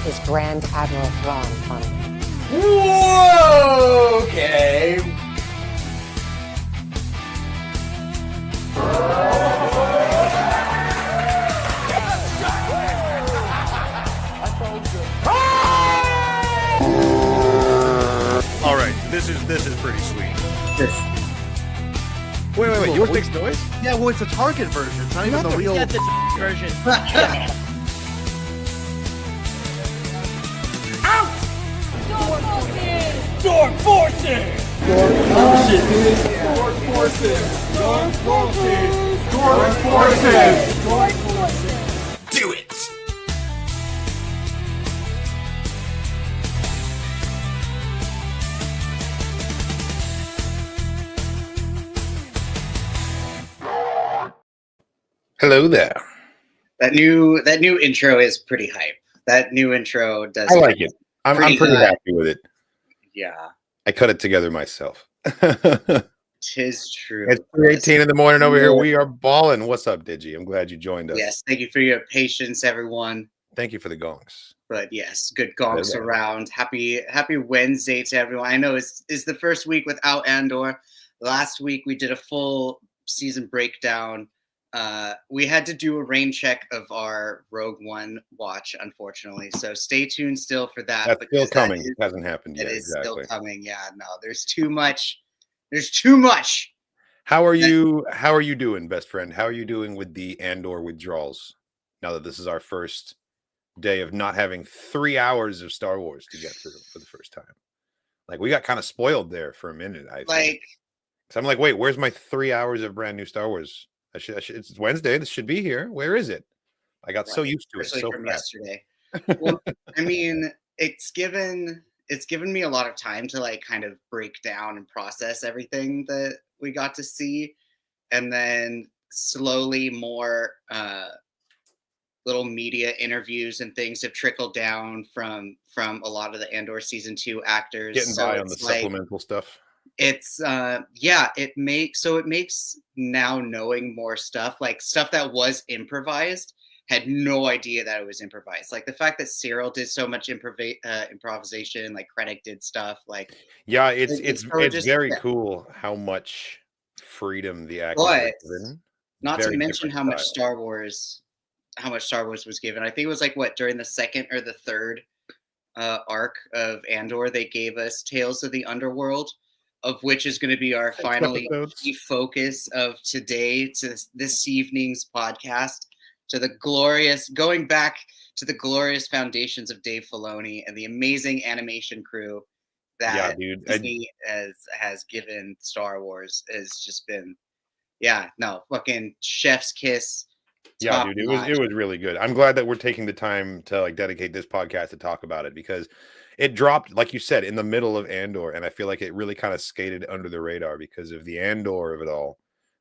Is Grand Admiral Thrawn funny? Whoa, okay. All right, this is pretty sweet. Wait. Yours makes noise? Yeah, well, it's a Target version. It's not even the real version. Dork forces! Dork forces! Dork forces! Dork forces! Dork forces! Dork forces! Do it! Hello there. That new intro is pretty hype. That new intro does. I like it. I'm pretty happy with it. Yeah. I cut it together myself. Tis true. It's 3:18 in the morning over here. We are balling. What's up, Digi? I'm glad you joined us. Yes, thank you for your patience, everyone. Thank you for the gonks. But yes, good gonks around. Happy Wednesday to everyone. I know it's the first week without Andor. Last week we did a full season breakdown. We had to do a rain check of our Rogue One watch, unfortunately. So stay tuned still for that. That's still coming. It hasn't happened yet. It is exactly. still coming. Yeah, no, there's too much. There's too much. How are you doing, best friend? How are you doing with the Andor withdrawals? Now that this is our first day of not having 3 hours of Star Wars to get through for the first time. Like, we got kind of spoiled there for a minute. I think. So I'm like, wait, where's my 3 hours of brand new Star Wars? It's Wednesday. This should be here. Where is it? I got so used to it. So from yesterday. Well, I mean, it's given me a lot of time to like kind of break down and process everything that we got to see, and then slowly more little media interviews and things have trickled down from a lot of the Andor season 2 actors. Getting by on the supplemental stuff. It's it makes now knowing more stuff, like stuff that was improvised, had no idea that it was improvised. Like the fact that Cyril did so much improvisation, like Krennic did stuff, like it's very cool how much freedom the actors were given. Not to mention how much Star Wars was given. I think it was like during the second or the third arc of Andor, they gave us Tales of the Underworld, of which is going to be our finally key focus of today, to this evening's podcast, going back to the glorious foundations of Dave Filoni and the amazing animation crew that Disney has given Star Wars. Has just been, fucking chef's kiss. Yeah, dude, it was really good. I'm glad that we're taking the time to like dedicate this podcast to talk about it, because it dropped, like you said, in the middle of Andor, and I feel like it really kind of skated under the radar because of the Andor of it all.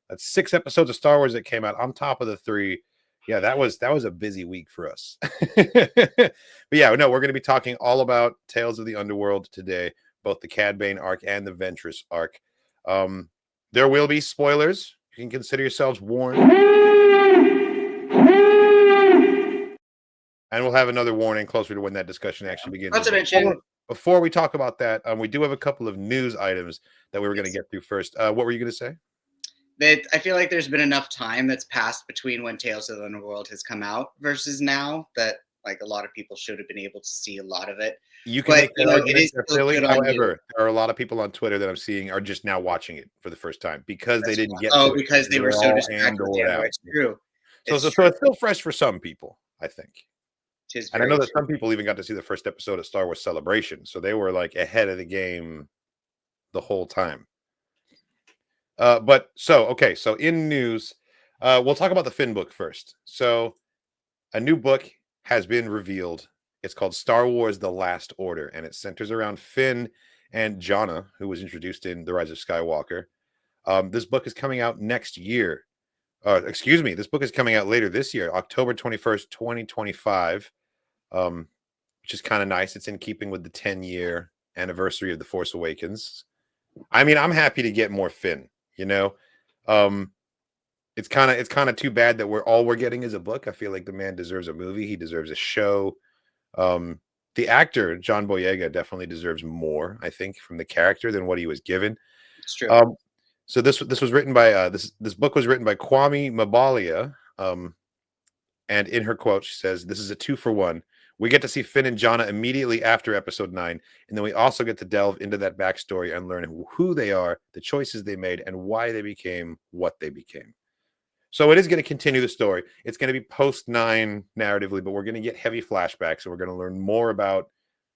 That's 6 episodes of Star Wars that came out on top of the 3. Yeah, that was a busy week for us. But yeah, no, we're going to be talking all about Tales of the Underworld today, both the Cad Bane arc and the Ventress arc. There will be spoilers. You can consider yourselves warned. And we'll have another warning closer to when that discussion actually begins. Not to mention, before we talk about that, we do have a couple of news items that we were going to get through first. What were you going to say? That I feel like there's been enough time that's passed between when Tales of the Underworld has come out versus now that like a lot of people should have been able to see a lot of it. You can make that argument, Philly. However, there are a lot of people on Twitter that I'm seeing are just now watching it for the first time because they didn't get. Oh, because they were so distracted. It's true. So it's still fresh for some people, I think. And I know that some people even got to see the first episode of Star Wars Celebration, so they were like ahead of the game the whole time. So in news, we'll talk about the Finn book first. So a new book has been revealed. It's called Star Wars: The Last Order, and it centers around Finn and Jannah, who was introduced in The Rise of Skywalker. This book is coming out next year. This book is coming out later this year, October 21st, 2025. Which is kind of nice. It's in keeping with the 10-year anniversary of The Force Awakens. I mean, I'm happy to get more Finn, you know. It's kind of too bad that we're getting is a book. I feel like the man deserves a movie. He deserves a show. The actor John Boyega definitely deserves more, I think, from the character than what he was given. It's true. So this was written by this book was written by Kwame Mabalia. And in her quote, she says, "This is a 2-for-1. We get to see Finn and Jonna immediately after episode 9, and then we also get to delve into that backstory and learn who they are, the choices they made, and why they became what they became." So it is going to continue the story. It's going to be post-9 narratively, but we're going to get heavy flashbacks, and we're going to learn more about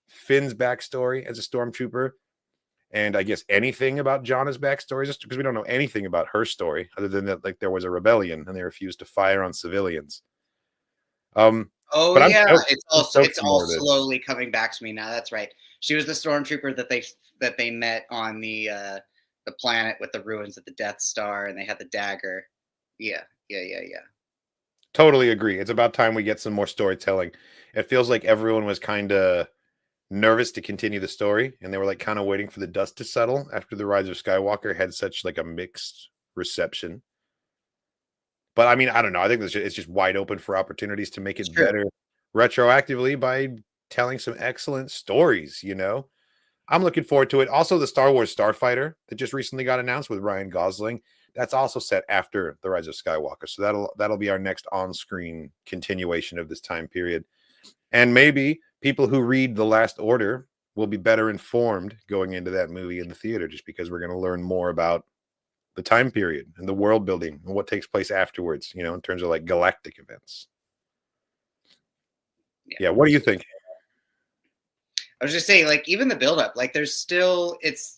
Finn's backstory as a stormtrooper, and I guess anything about Jonna's backstory, just because we don't know anything about her story, other than that, like, there was a rebellion and they refused to fire on civilians. Oh But I'm yeah, stoked. it's I'm all stoked it's for all more of this. slowly coming back to me now. That's right. She was the stormtrooper that they met on the planet with the ruins of the Death Star, and they had the dagger. Yeah. Totally agree. It's about time we get some more storytelling. It feels like everyone was kind of nervous to continue the story, and they were like kind of waiting for the dust to settle after the Rise of Skywalker had such like a mixed reception. But I mean, I don't know. I think it's just wide open for opportunities to make it It's true. better retroactively by telling some excellent stories, you know? I'm looking forward to it. Also, the Star Wars Starfighter that just recently got announced with Ryan Gosling, that's also set after the Rise of Skywalker. So that'll be our next on-screen continuation of this time period. And maybe people who read The Last Order will be better informed going into that movie in the theater, just because we're going to learn more about the time period and the world building and what takes place afterwards, you know, in terms of like galactic events. Yeah, what do you think? I was just saying, like, even the buildup, like, there's still it's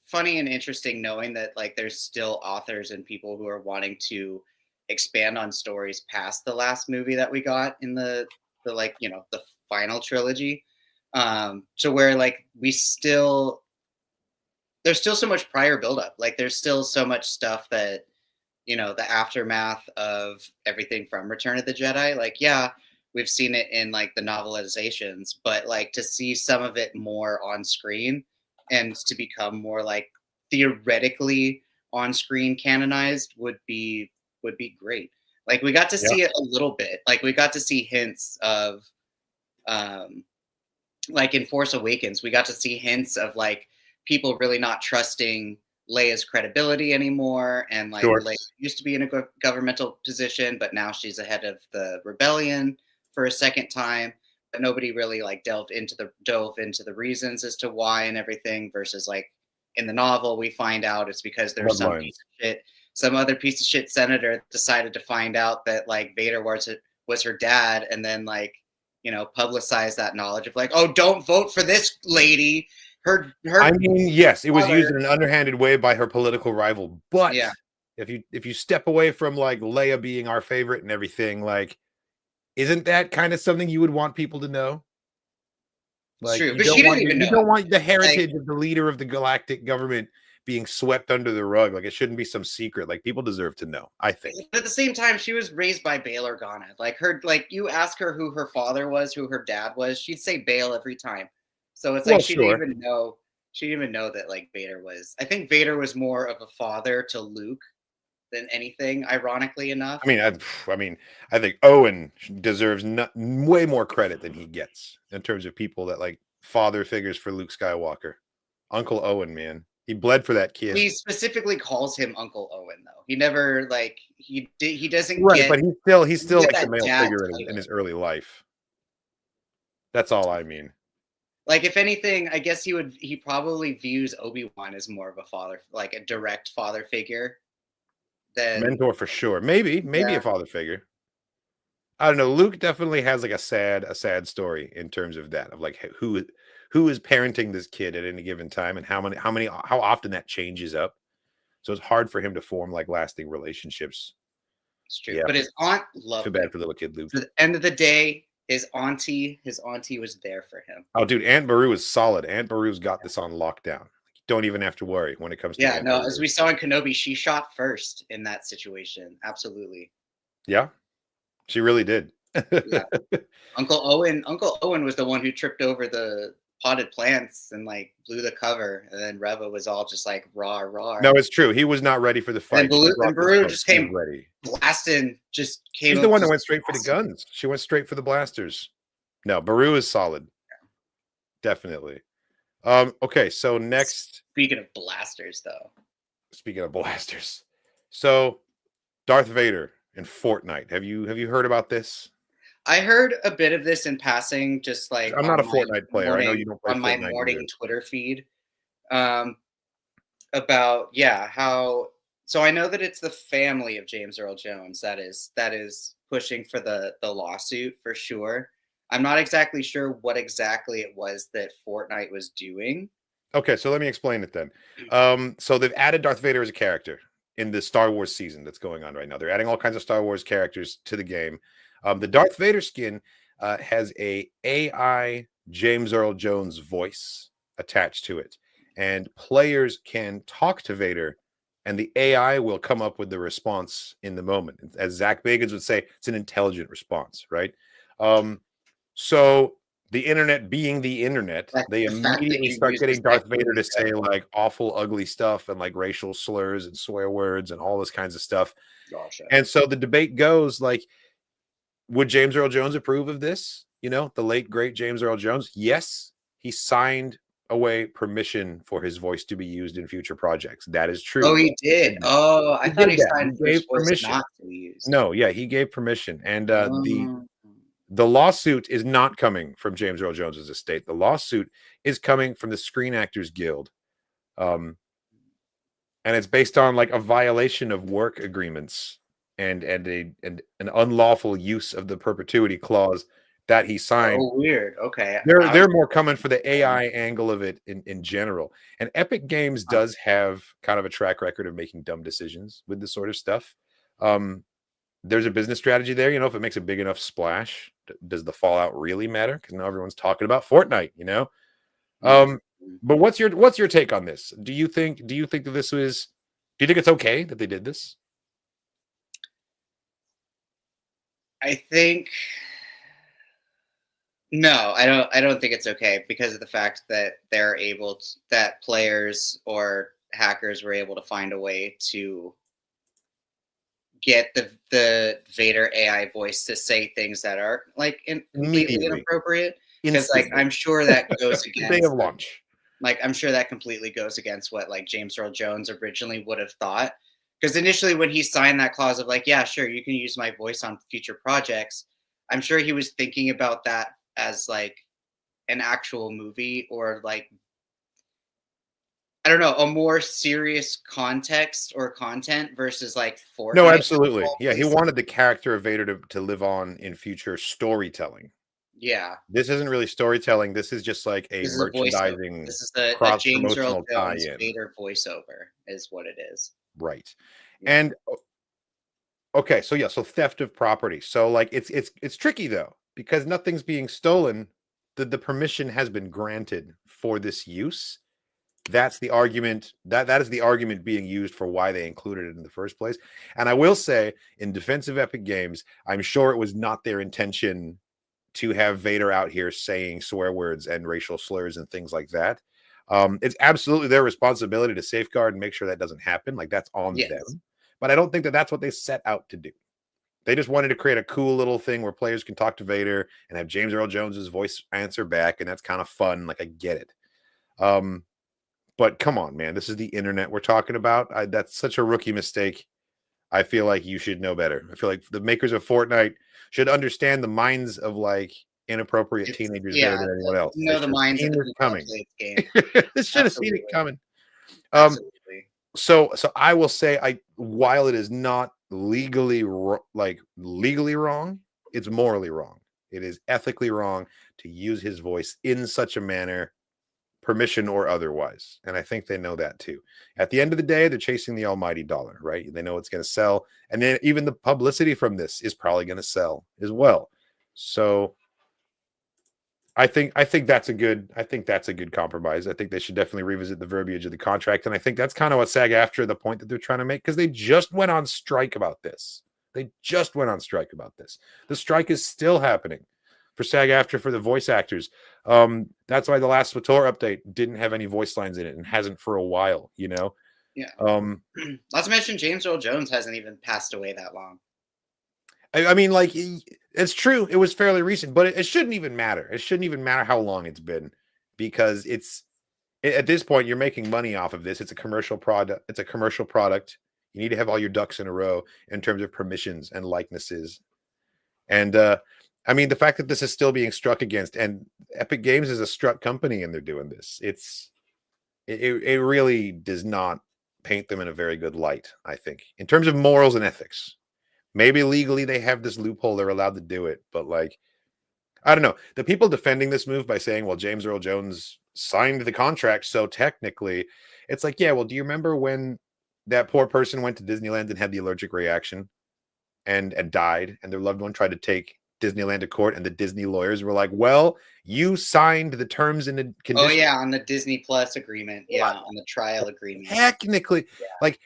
funny and interesting knowing that like there's still authors and people who are wanting to expand on stories past the last movie that we got in the like, you know, the final trilogy. To where like there's still so much prior buildup. Like there's still so much stuff that, you know, the aftermath of everything from Return of the Jedi, like, yeah, we've seen it in like the novelizations, but like to see some of it more on screen and to become more like theoretically on screen canonized would be great. Like we got to see it a little bit. Like we got to see hints of like in Force Awakens, we got to see hints of like people really not trusting Leia's credibility anymore, and like Sure. Leia used to be in a governmental position, but now she's ahead of the rebellion for a second time. But nobody really like dove into the reasons as to why and everything. Versus like in the novel, we find out it's because there's some other piece of shit senator decided to find out that like Vader was her dad, and then like, you know, publicize that knowledge of like, oh, don't vote for this lady. Her I mean, yes, it was used in an underhanded way by her political rival. But yeah, if you step away from like Leia being our favorite and everything, like, isn't that kind of something you would want people to know? Like, it's true, but she didn't even know. You don't want the heritage of the leader of the galactic government being swept under the rug. Like, it shouldn't be some secret. Like, people deserve to know, I think. But at the same time, she was raised by Bail Organa. Like you ask her who her father was, who her dad was, she'd say Bail every time. So it's like she didn't even know. She didn't even know that like Vader was. I think Vader was more of a father to Luke than anything. Ironically enough. I mean, I think Owen deserves way more credit than he gets in terms of people that like father figures for Luke Skywalker. Uncle Owen, man, he bled for that kid. He specifically calls him Uncle Owen, though. He never like he doesn't right, but he's still like the male figure in his early life. That's all I mean. Like, if anything, I guess he probably views Obi-Wan as more of a father, like a direct father figure. Than mentor for sure. Maybe a father figure. I don't know. Luke definitely has like a sad story in terms of that, of like who is parenting this kid at any given time, and how often that changes up. So it's hard for him to form like lasting relationships. It's true. Yeah. But his aunt loved him. Too bad for little kid Luke. At the end of the day, his auntie was there for him. Oh, dude, Aunt Beru is solid. Aunt Beru's got this on lockdown. Don't even have to worry when it comes to Aunt Beru. As we saw in Kenobi, she shot first in that situation. Absolutely. Yeah, she really did. Yeah. Uncle Owen was the one who tripped over the potted plants and like blew the cover, and then Reva was all just like rah. No, it's true. He was not ready for the fight. And Beru just came ready. Blasting, just came. She's the one that went straight for the guns. She went straight for the blasters. No, Beru is solid. definitely. Okay, so next, Speaking of blasters, though. speaking of blasters, so Darth Vader in Fortnite. Have you heard about this? I heard a bit of this in passing, just like I'm not a Fortnite player. I know you don't play on my Fortnite morning either. Twitter feed. About how. So I know that it's the family of James Earl Jones that is pushing for the lawsuit for sure. I'm not exactly sure what exactly it was that Fortnite was doing. Okay, so let me explain it then. So they've added Darth Vader as a character in the Star Wars season that's going on right now. They're adding all kinds of Star Wars characters to the game. The Darth Vader skin has a AI James Earl Jones voice attached to it, and players can talk to Vader, and the AI will come up with the response in the moment. As Zach Bagans would say, it's an intelligent response, right? So the internet being the internet, they The fact that immediately you start used getting this Darth technique Vader to is say incredible. like awful, ugly stuff and like racial slurs and swear words and all this kinds of stuff. Gotcha. And so the debate goes like, would James Earl Jones approve of this? You know, the late great James Earl Jones. Yes, he signed away permission for his voice to be used in future projects. That is true. Oh, he did. Oh, I thought he That. signed for his voice not to be used. No, yeah, he gave permission, and Oh. the lawsuit is not coming from James Earl Jones's estate. The lawsuit is coming from the Screen Actors Guild, and it's based on like a violation of work agreements and an unlawful use of the perpetuity clause that he signed. Oh, weird. Okay. They're more coming for the AI angle of it in general. And Epic Games does have kind of a track record of making dumb decisions with this sort of stuff. There's a business strategy there. You know, if it makes a big enough splash, does the fallout really matter? Because now everyone's talking about Fortnite, you know? But what's your take on this? Do you think that this was, do you think it's okay that they did this? I think no, I don't think it's okay because of the fact that that players or hackers were able to find a way to get the Vader AI voice to say things that are like completely Immediately. inappropriate. Because like I'm sure that goes against day of launch. Like I'm sure that completely goes against what like James Earl Jones originally would have thought. Because initially when he signed that clause of like, yeah, sure, you can use my voice on future projects, I'm sure he was thinking about that as like an actual movie or like I don't know, a more serious context or content versus like Fortnite. No, absolutely. Yeah, he wanted the character of Vader to live on in future storytelling. Yeah. This isn't really storytelling. This is just like a This merchandising. This is the James Earl Jones Vader voiceover is what it is. Right. Yeah. And okay, so yeah, so theft of property. So like it's tricky though, because nothing's being stolen. The permission has been granted for this use. That's the argument that is the argument being used for why they included it in the first place. And I will say, in defense of Epic Games, I'm sure it was not their intention to have Vader out here saying swear words and racial slurs and things like that. It's absolutely their responsibility to safeguard and make sure that doesn't happen. Like that's on them. But I don't think that that's what they set out to do. They just wanted to create a cool little thing where players can talk to Vader and have James Earl Jones's voice answer back, and that's kind of fun. Like I get it. But come on, man, this is the internet we're talking about. That's such a rookie mistake. I feel like you should know better. I feel like the makers of Fortnite should understand the minds of like inappropriate teenagers better than anyone else. You know the minds of the coming. Game. This should have seen it coming. Absolutely. So I will say, while it is not legally wrong, it's morally wrong. It is ethically wrong to use his voice in such a manner, permission or otherwise. And I think they know that too. At the end of the day, they're chasing the almighty dollar, right? They know it's going to sell. And then even the publicity from this is probably going to sell as well. So I think that's a good compromise. I think they should definitely revisit the verbiage of the contract. And I think that's kind of what SAG-AFTRA, the point that they're trying to make, because they just went on strike about this. The strike is still happening for SAG-AFTRA for the voice actors. That's why the last SWTOR update didn't have any voice lines in it and hasn't for a while, you know? Yeah. Not to mention James Earl Jones hasn't even passed away that long. I mean, like, it's true. It was fairly recent, but it shouldn't even matter. It shouldn't even matter how long it's been. because at this point you're making money off of this. It's a commercial product. It's a commercial product. You need to have all your ducks in a row in terms of permissions and likenesses. And I mean, the fact that this is still being struck against, and Epic Games is a struck company, and they're doing this. It really does not paint them in a very good light, I think, in terms of morals and ethics. Maybe legally they have this loophole, they're allowed to do it, but like, I don't know. The people defending this move by saying, well, James Earl Jones signed the contract, so technically, it's like, yeah, well, do you remember when that poor person went to Disneyland and had the allergic reaction and died, and their loved one tried to take Disneyland to court, and the Disney lawyers were like, well, you signed the terms and the conditions. Oh yeah, on the Disney Plus agreement. Yeah, on the trial agreement. Technically, like,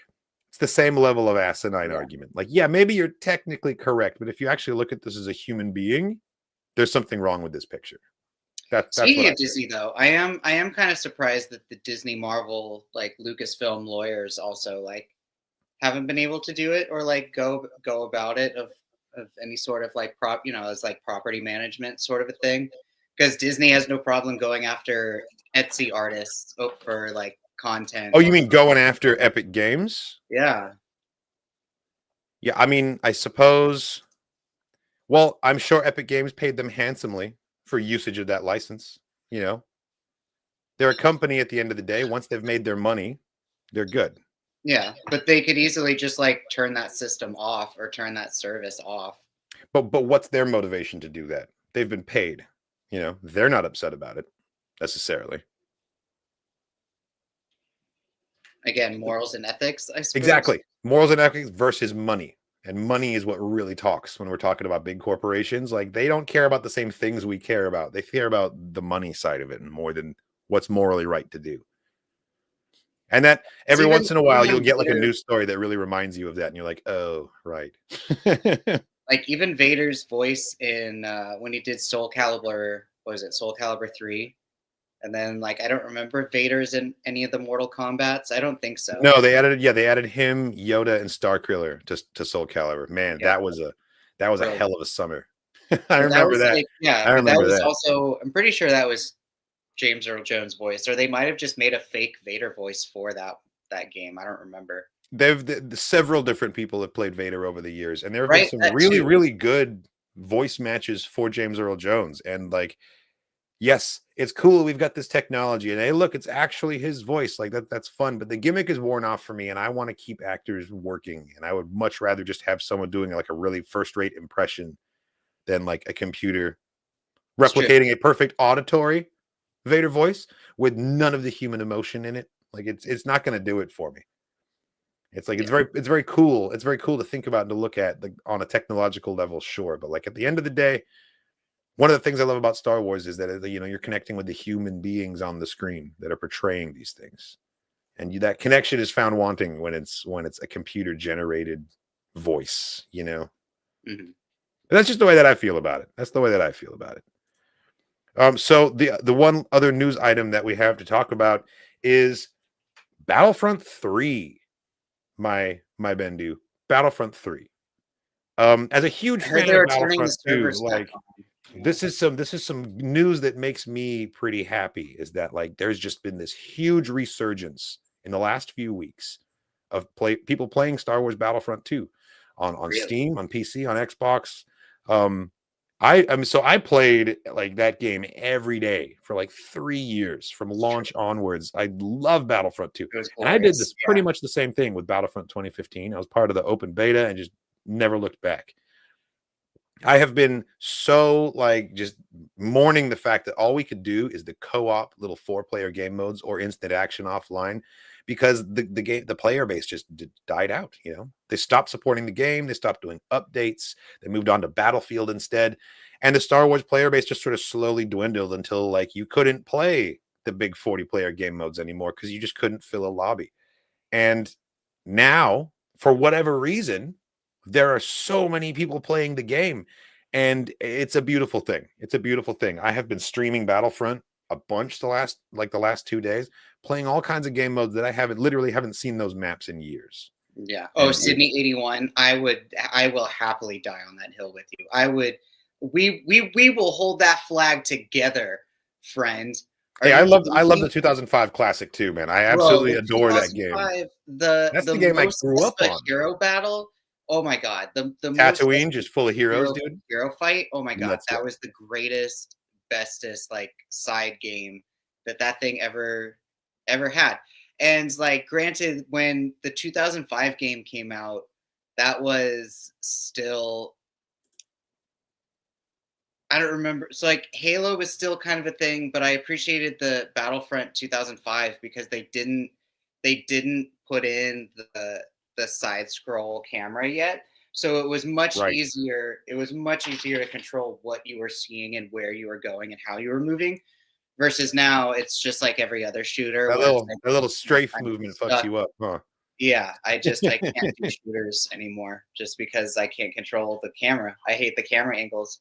it's the same level of asinine argument. Like, yeah, maybe you're technically correct, but if you actually look at this as a human being, there's something wrong with this picture. That's Speaking what of Disney, though, I am kind of surprised that the Disney Marvel, like Lucasfilm lawyers also like haven't been able to do it or like go about it of any sort of like as like property management sort of a thing, because Disney has no problem going after Etsy artists for like content. Oh, you mean going after Epic Games? Yeah. Yeah, I mean, I suppose. Well, I'm sure Epic Games paid them handsomely for usage of that license. You know, they're a company at the end of the day. Once they've made their money, they're good. Yeah, but they could easily just like turn that system off or turn that service off. But what's their motivation to do that? They've been paid. You know, they're not upset about it necessarily. Again, morals and ethics, I suppose. Exactly. Morals and ethics versus money. And money is what really talks when we're talking about big corporations. Like, they don't care about the same things we care about. They care about the money side of it more than what's morally right to do. And that every once in a while, you'll get like a news story that really reminds you of that. And you're like, oh, right. Like even Vader's voice in when he did Soul Calibur, what was it, Soul Calibur 3? And then like I don't remember Vader's in any of the Mortal Kombats. I don't think so. No, they added him, Yoda, and Starkiller to Soul Calibur. Man, that was a hell of a summer. I remember that. Like, yeah, I remember that was also, I'm pretty sure that was James Earl Jones' voice, or they might have just made a fake Vader voice for that game. I don't remember. Several different people have played Vader over the years, and there have been some really, really good voice matches for James Earl Jones. And like, yes, it's cool. We've got this technology, and hey, look, it's actually his voice. Like that's fun. But the gimmick is worn off for me, and I want to keep actors working. And I would much rather just have someone doing like a really first-rate impression than like a computer replicating a perfect auditory Vader voice with none of the human emotion in it. Like it's not going to do it for me. It's like it's very cool. It's very cool to think about and to look at on a technological level, sure. But like at the end of the day, one of the things I love about Star Wars is that you're connecting with the human beings on the screen that are portraying these things, and that connection is found wanting when it's a computer generated voice. You know, and that's just the way that I feel about it. That's the way that I feel about it. So the one other news item that we have to talk about is Battlefront 3. My Bendu, Battlefront 3. As a huge fan of Battlefront 2, like this is some news that makes me pretty happy. Is that like there's just been this huge resurgence in the last few weeks of people playing Star Wars Battlefront 2 on Steam, on PC, on Xbox. I played like that game every day for like 3 years from launch onwards. I love Battlefront 2. And I did this pretty much the same thing with Battlefront 2015. I was part of the open beta and just never looked back. I have been so like just mourning the fact that all we could do is the co-op little 4-player game modes or instant action offline, because the player base just died out. You know, they stopped supporting the game. They stopped doing updates. They moved on to Battlefield instead. And the Star Wars player base just sort of slowly dwindled until like you couldn't play the big 40-player game modes anymore because you just couldn't fill a lobby. And now, for whatever reason, there are so many people playing the game, and it's a beautiful thing. It's a beautiful thing. I have been streaming Battlefront a bunch the last 2 days, playing all kinds of game modes that I haven't seen those maps in years. Yeah. Oh, Sydney 81. I will happily die on that hill with you. We will hold that flag together, friend. Hey, you I love kidding the me? 2005 classic too, man. I Bro, absolutely the adore that game. 2005, That's the the game I Mos grew up Espa on. hero battle. Oh my god, the Mos Tatooine Espa just full of heroes, hero dude. hero fight. Oh my god, Let's that go. was the greatest, bestest like side game that thing ever had. And like, granted, when the 2005 game came out, that was still, I don't remember. So like Halo was still kind of a thing, but I appreciated the Battlefront 2005 because they didn't put in the side scroll camera yet. So it was much Right. easier. It was much easier to control what you were seeing and where you were going and how you were moving. Versus now, it's just like every other shooter where it's like That little I'm strafe kind of movement fucks stuck. you up, huh? Yeah, I can't do shooters anymore just because I can't control the camera. I hate the camera angles.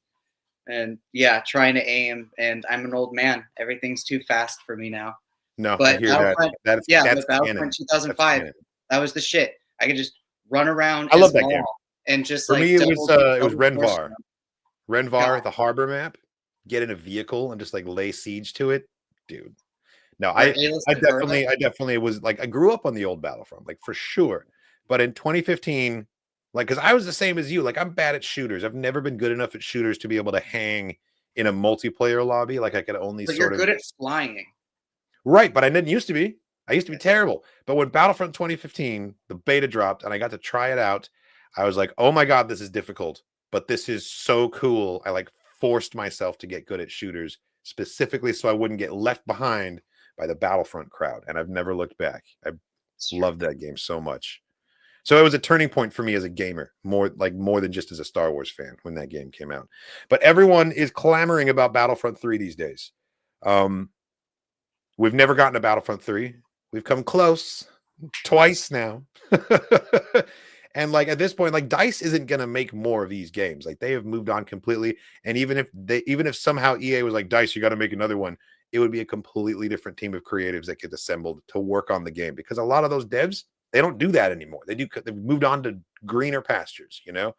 And yeah, trying to aim, and I'm an old man. Everything's too fast for me now. No, I But hear that. That's But Battlefront canon. That's 2005, canon. that was the shit. I could just run around I love as that game. Maul and just For like me, it was double force Renvar. them. God, Renvar, the harbor map. Get in a vehicle and just like lay siege to it, dude. No, or Alis Ventura. I definitely was like, I grew up on the old Battlefront, like for sure. But in 2015, like, because I was the same as you, like, I'm bad at shooters. I've never been good enough at shooters to be able to hang in a multiplayer lobby. Like, I could only But you're sort of, good at flying. right. But I didn't used to be. I used to be terrible. But when Battlefront 2015, the beta dropped and I got to try it out, I was like, oh my God, this is difficult, but this is so cool. I like forced myself to get good at shooters specifically so I wouldn't get left behind by the Battlefront crowd. And I've never looked back. I loved that game so much. So it was a turning point for me as a gamer, more than just as a Star Wars fan when that game came out. But everyone is clamoring about Battlefront 3 these days. We've never gotten a Battlefront 3. We've come close twice now. And like at this point, like DICE isn't going to make more of these games. Like they have moved on completely. And even if somehow EA was like, DICE, you got to make another one, it would be a completely different team of creatives that get assembled to work on the game, because a lot of those devs, they don't do that anymore. They've moved on to greener pastures, you know?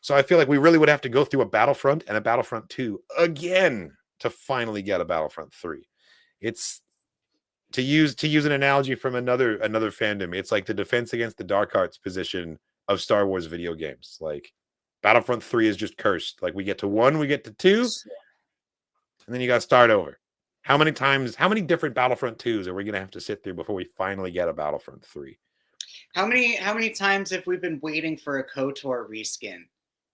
So I feel like we really would have to go through a Battlefront and a Battlefront 2 again to finally get a Battlefront 3. It's to use an analogy from another fandom. It's like the Defense Against the Dark Arts position of Star Wars video games. Like Battlefront 3 is just cursed. Like we get to 1, we get to 2, and then you got to start over. How many different Battlefront 2s are we going to have to sit through before we finally get a Battlefront 3? How many times have we been waiting for a KOTOR reskin?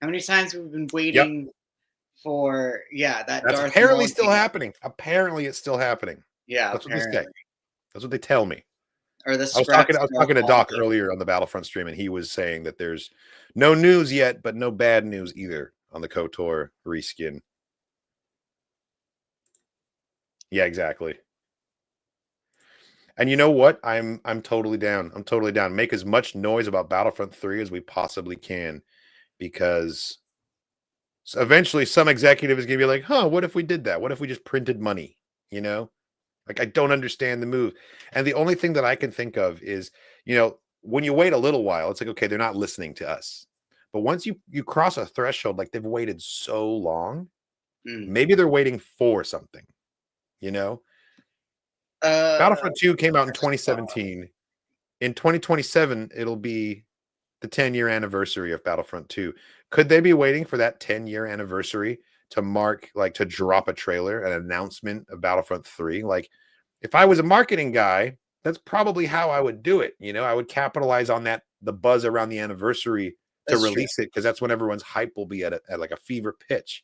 How many times have we been waiting for that? That's Darth apparently Maul still game? happening. Apparently, it's still happening. Yeah, That's apparently. what they say. That's what they tell me. Or the I was talking to Darth Doc Maul earlier on the Battlefront stream, and he was saying that there's no news yet, but no bad news either on the KOTOR reskin. Yeah, exactly. And you know what? I'm totally down. I'm totally down. Make as much noise about Battlefront 3 as we possibly can, because eventually some executive is going to be like, huh, what if we did that? What if we just printed money? You know? Like, I don't understand the move. And the only thing that I can think of is, when you wait a little while, it's like, okay, they're not listening to us. But once you cross a threshold, like they've waited so long, maybe they're waiting for something, Battlefront 2 came out in 2017. In 2027, it'll be the 10-year anniversary of Battlefront 2. Could they be waiting for that 10-year anniversary to mark, like, to drop a trailer, an announcement of Battlefront 3? Like, if I was a marketing guy, that's probably how I would do it. I would capitalize on the buzz around the anniversary to release it, because that's when everyone's hype will be at like a fever pitch.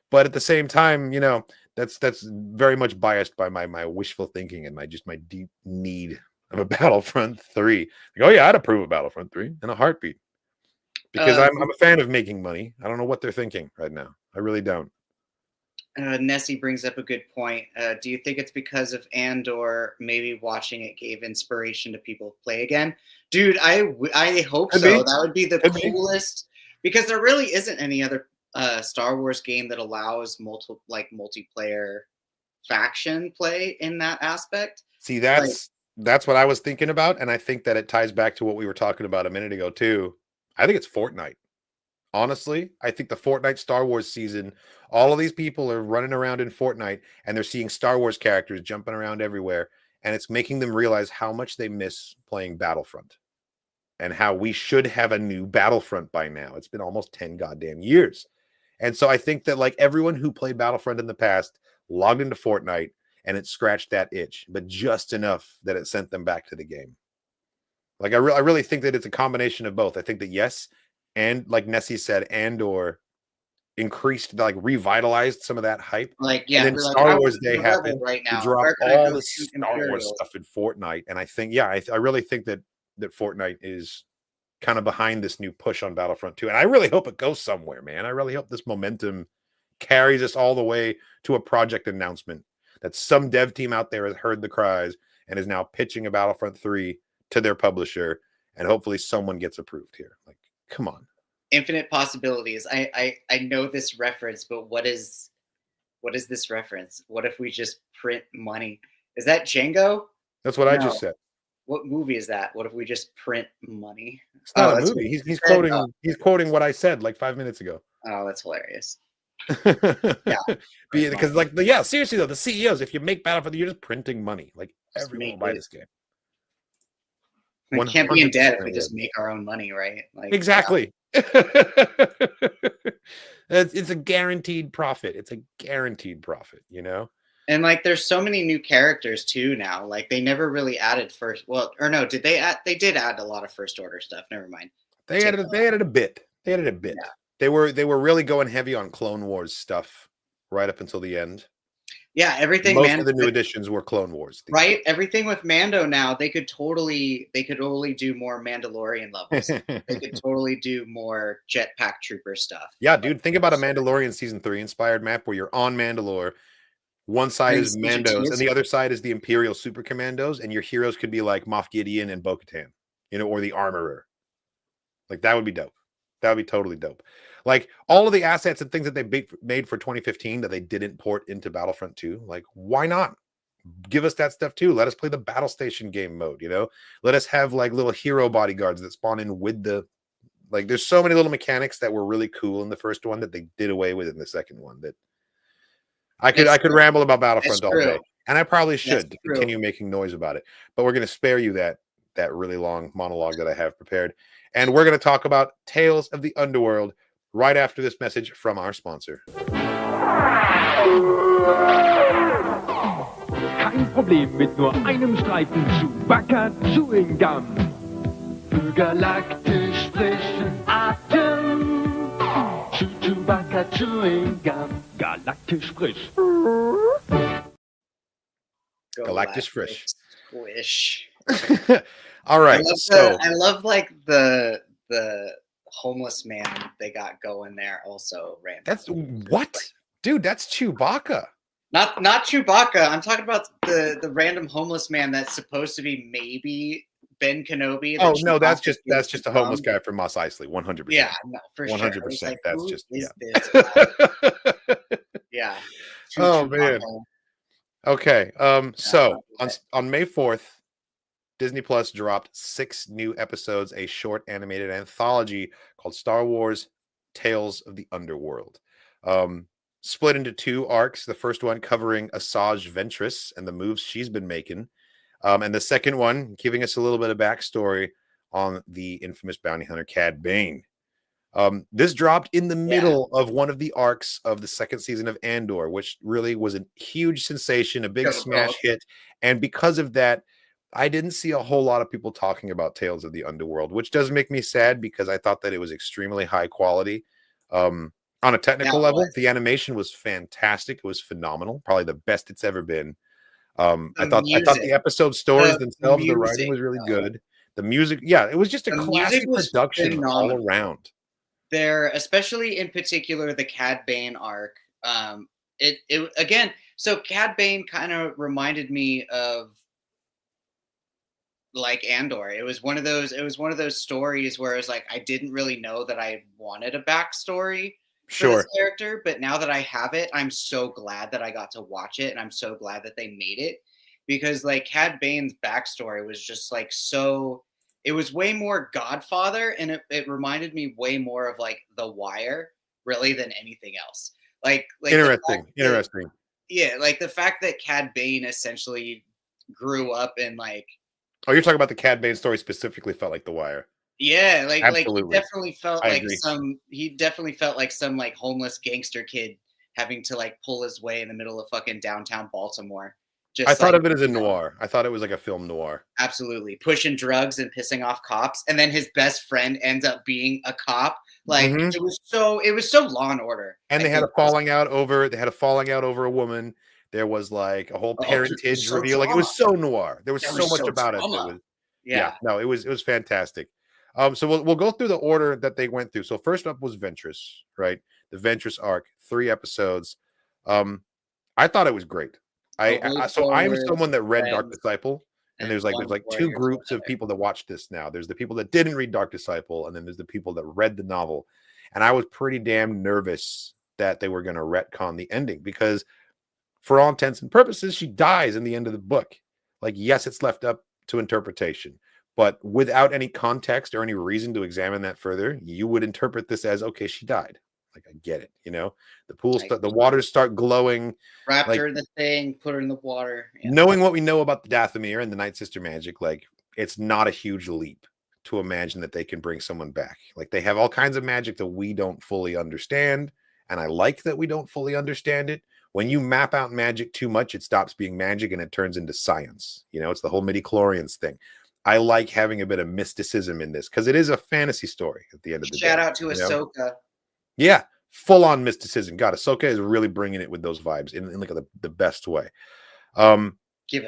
But at the same time, that's very much biased by my wishful thinking and my deep need of a Battlefront 3. Like, oh yeah, I'd approve of Battlefront 3 in a heartbeat, because I'm a fan of making money. I don't know what they're thinking right now. I really don't. Nessie brings up a good point. Do you think it's because of Andor? Maybe watching it gave inspiration to people to play again. Dude, I hope Could so. be. That would be the Could be. coolest, because there really isn't any other Star Wars game that allows multiplayer faction play in that aspect. See, that's what I was thinking about, and I think that it ties back to what we were talking about a minute ago too. I think it's Fortnite. Honestly, I think the Fortnite Star Wars season, all of these people are running around in Fortnite and they're seeing Star Wars characters jumping around everywhere, and it's making them realize how much they miss playing Battlefront and how we should have a new Battlefront by now. It's been almost 10 goddamn years. And so I think that like everyone who played Battlefront in the past logged into Fortnite and it scratched that itch, but just enough that it sent them back to the game. Like I really think that it's a combination of both. I think that yes, and like Nessie said, Andor increased, like revitalized some of that hype. Like, And yeah, then we're like, Star how Wars is Day the rebel happened right to now? drop Where can I all go the shoot Star Wars Imperials? stuff in Fortnite. And I think, yeah, I really think that Fortnite is kind of behind this new push on Battlefront 2. And I really hope it goes somewhere, man. I really hope this momentum carries us all the way to a project announcement, that some dev team out there has heard the cries and is now pitching a Battlefront 3 to their publisher, and hopefully someone gets approved here. Like, come on. Infinite possibilities. I know this reference, but what is this reference? What if we just print money? Is that Django? That's what I No. just said. What movie is that? What if we just print money? It's not a that's movie. what He's you said? quoting he's quoting what I said like 5 minutes ago. Oh, that's hilarious. Because like yeah, seriously though, the CEOs, if you make Battlefield, you're just printing money. Like Just everyone will make buy it. this game. We can't be in debt if 100% we just make our own money, right? Like, exactly. It's a guaranteed profit. It's a guaranteed profit, you know? And like there's so many new characters too now. Like they never really added first. Well, or no, did they add? They did add a lot of first order stuff. Never mind. They added a bit. Yeah. They were really going heavy on Clone Wars stuff right up until the end. Yeah, everything. Most of the new additions were Clone Wars, right? Everything with Mando now, they could totally do more Mandalorian levels. They could totally do more Jetpack Trooper stuff. Yeah, dude, think about a Mandalorian season 3 inspired map where you're on Mandalore. One side is Mandos, and the other side is the Imperial Super Commandos, and your heroes could be like Moff Gideon and Bo-Katan, you know, or the Armorer. Like that would be dope. That would be totally dope. Like all of the assets and things that they made for 2015 that they didn't port into Battlefront 2. Like, why not? Give us that stuff too. Let us play the Battle Station game mode, you know? Let us have like little hero bodyguards that spawn in with the, like, there's so many little mechanics that were really cool in the first one that they did away with in the second one that I could ramble about Battlefront all day. And I probably should continue making noise about it. But we're going to spare you that really long monologue that I have prepared. And we're going to talk about Tales of the Underworld right after this message from our sponsor. Kein Problem mit nur einem Streifen Chewbacca Chewing Gum. Für galaktisch frischen Atem. Chewbacca Chewing Gum. Galaktisch frisch. Galactisch frisch. Squish. All right. I love like the homeless man they got going there also randomly. That's what? Dude, that's Chewbacca. Not Chewbacca. I'm talking about the random homeless man that's supposed to be maybe Ben Kenobi. Oh no, that's just a homeless guy from Mos Eisley, 100%. Yeah, no, for 100%. Sure. Like, that's just this yeah. Oh man. Okay. So on May 4th, Disney Plus dropped 6 new episodes, a short animated anthology called Star Wars Tales of the Underworld. Split into 2 arcs. The first one covering Asajj Ventress and the moves she's been making. And the second one giving us a little bit of backstory on the infamous bounty hunter Cad Bane. This dropped in the middle of one of the arcs of the second season of Andor, which really was a huge sensation, a big smash hit. And because of that, I didn't see a whole lot of people talking about Tales of the Underworld, which does make me sad because I thought that it was extremely high quality. On a technical level, the animation was fantastic. It was phenomenal, probably the best it's ever been. I thought the episode stories themselves, the writing was really good. The music, yeah, it was just a classic production all around. There, especially in particular, the Cad Bane arc. It again. So Cad Bane kind of reminded me of like Andor. It was one of those stories where it's like I didn't really know that I wanted a backstory for this character, but now that I have it, I'm so glad that I got to watch it, and I'm so glad that they made it because like Cad Bane's backstory was just like so it was way more Godfather, and it reminded me way more of like The Wire, really, than anything else. Like Interesting. yeah, like the fact that Cad Bane essentially grew up in like Oh, you're talking about the Cad Bane story specifically felt like The Wire. yeah, like Absolutely. I agree. he definitely felt like some like homeless gangster kid having to like pull his way in the middle of fucking downtown Baltimore. I Just thought like of it as a noir. I thought it was like a film noir. absolutely pushing drugs and pissing off cops, and then his best friend ends up being a cop. Like Mhm. it was so Law and Order. And they had a falling out over a woman. There was like a whole parentage so reveal. Like it was so noir. There was There so was much so about it. That drama. was Yeah. no, it was fantastic. So we'll go through the order that they went through. So first up was Ventress, right? The Ventress arc, 3 episodes. I thought it was great. So I'm someone that read Dark Disciple, and there's like 2 groups of people that watch this now. There's the people that didn't read Dark Disciple, and then there's the people that read the novel. And I was pretty damn nervous that they were going to retcon the ending, because for all intents and purposes, she dies in the end of the book. Like, yes, it's left up to interpretation, but without any context or any reason to examine that further, you would interpret this as, okay, she died. Like, I get it. The waters start glowing. Wrapped Like, her in the thing, put her in the water. Yeah. knowing what we know about the Dathomir and the Night Sister magic, like, it's not a huge leap to imagine that they can bring someone back. Like, they have all kinds of magic that we don't fully understand, and I like that we don't fully understand it. When you map out magic too much, it stops being magic and it turns into science. It's the whole midi-chlorians thing. I like having a bit of mysticism in this, because it is a fantasy story at the end of the day. Shout out to Ahsoka. Yeah, full-on mysticism. God, Ahsoka is really bringing it with those vibes in like the best way. But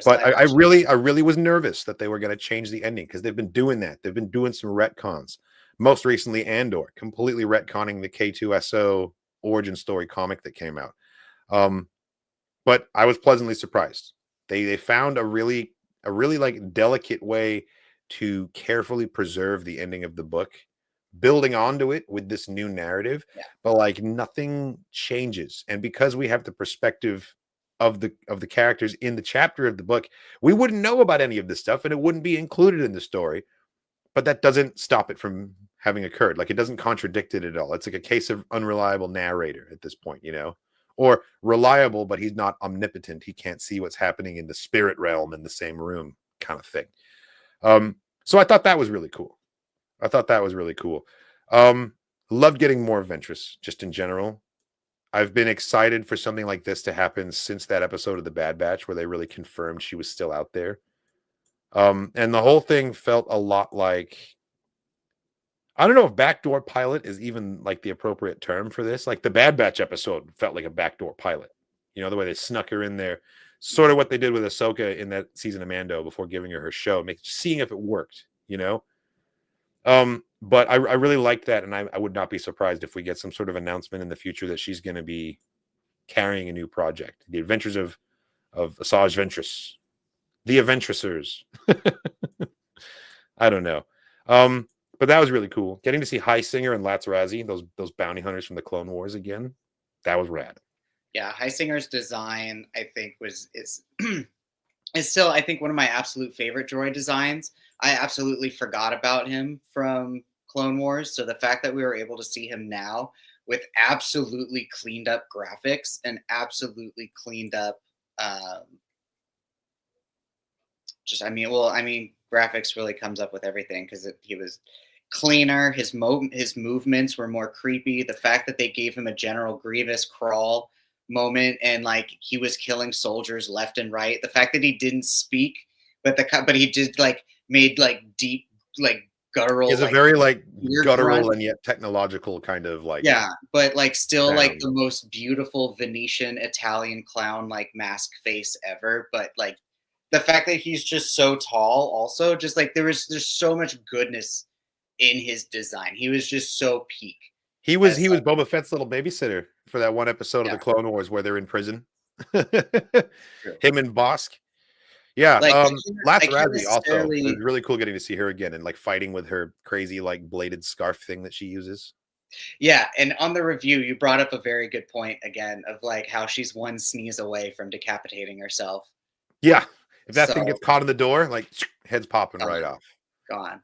I really was nervous that they were going to change the ending, because they've been doing that. They've been doing some retcons. Most recently, Andor, completely retconning the K2SO origin story comic that came out. But I was pleasantly surprised. They found a really like delicate way to carefully preserve the ending of the book, building onto it with this new narrative, but like nothing changes. And because we have the perspective of the characters in the chapter of the book, we wouldn't know about any of this stuff, and it wouldn't be included in the story. But that doesn't stop it from having occurred. Like, it doesn't contradict it at all. It's like a case of unreliable narrator at this point, or reliable, but he's not omnipotent. He can't see what's happening in the spirit realm in the same room, kind of thing. So I thought that was really cool. Loved getting more Ventress, just in general. I've been excited for something like this to happen since that episode of The Bad Batch, where they really confirmed she was still out there. And the whole thing felt a lot like, I don't know if backdoor pilot is even like the appropriate term for this. Like, the Bad Batch episode felt like a backdoor pilot. The way they snuck her in there, sort of what they did with Ahsoka in that season of Mando before giving her show, seeing if it worked, But I really liked that, and I would not be surprised if we get some sort of announcement in the future that she's going to be carrying a new project. The Adventures of Asajj Ventress. The Adventressers. I don't know. But that was really cool. Getting to see High Singer and Latz Razzie, those bounty hunters from the Clone Wars again, that was rad. Yeah, High Singer's design, I think, is still, I think, one of my absolute favorite droid designs. I absolutely forgot about him from Clone Wars, so the fact that we were able to see him now with absolutely cleaned up graphics and absolutely cleaned up graphics really comes up with everything, because he was cleaner. His movements were more creepy. The fact that they gave him a General Grievous crawl moment, and like he was killing soldiers left and right. The fact that he didn't speak, but he did like made like deep like guttural. It's a very like guttural grunt, and yet technological kind of like, but like still like the most beautiful Venetian Italian clown like mask face ever. But like the fact that he's just so tall, also just like there's so much goodness in his design. He was just so peak. He was Boba Fett's little babysitter for that one episode of the Clone Wars where they're in prison. Him and Bosk. Yeah, Latz Razzie also. It was really cool getting to see her again and like fighting with her crazy like bladed scarf thing that she uses. Yeah, and on the review, you brought up a very good point again of like how she's one sneeze away from decapitating herself. Yeah, if that thing gets caught in the door, like head's popping right off. gone.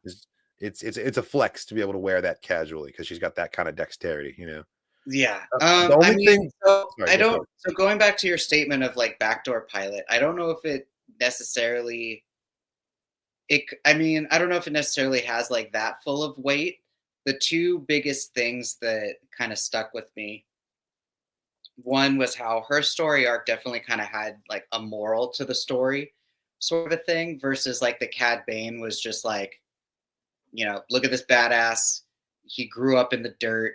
It's a flex to be able to wear that casually because she's got that kind of dexterity, you know. Yeah. The only thing. So Sorry, I go for don't. So going back to your statement of like backdoor pilot, I don't know if it necessarily. I mean, I don't know if it necessarily has like that full of weight. The two biggest things that kind of stuck with me. One was how her story arc definitely kind of had like a moral to the story, sort of a thing, versus like the Cad Bane was just like, look at this badass. He grew up in the dirt.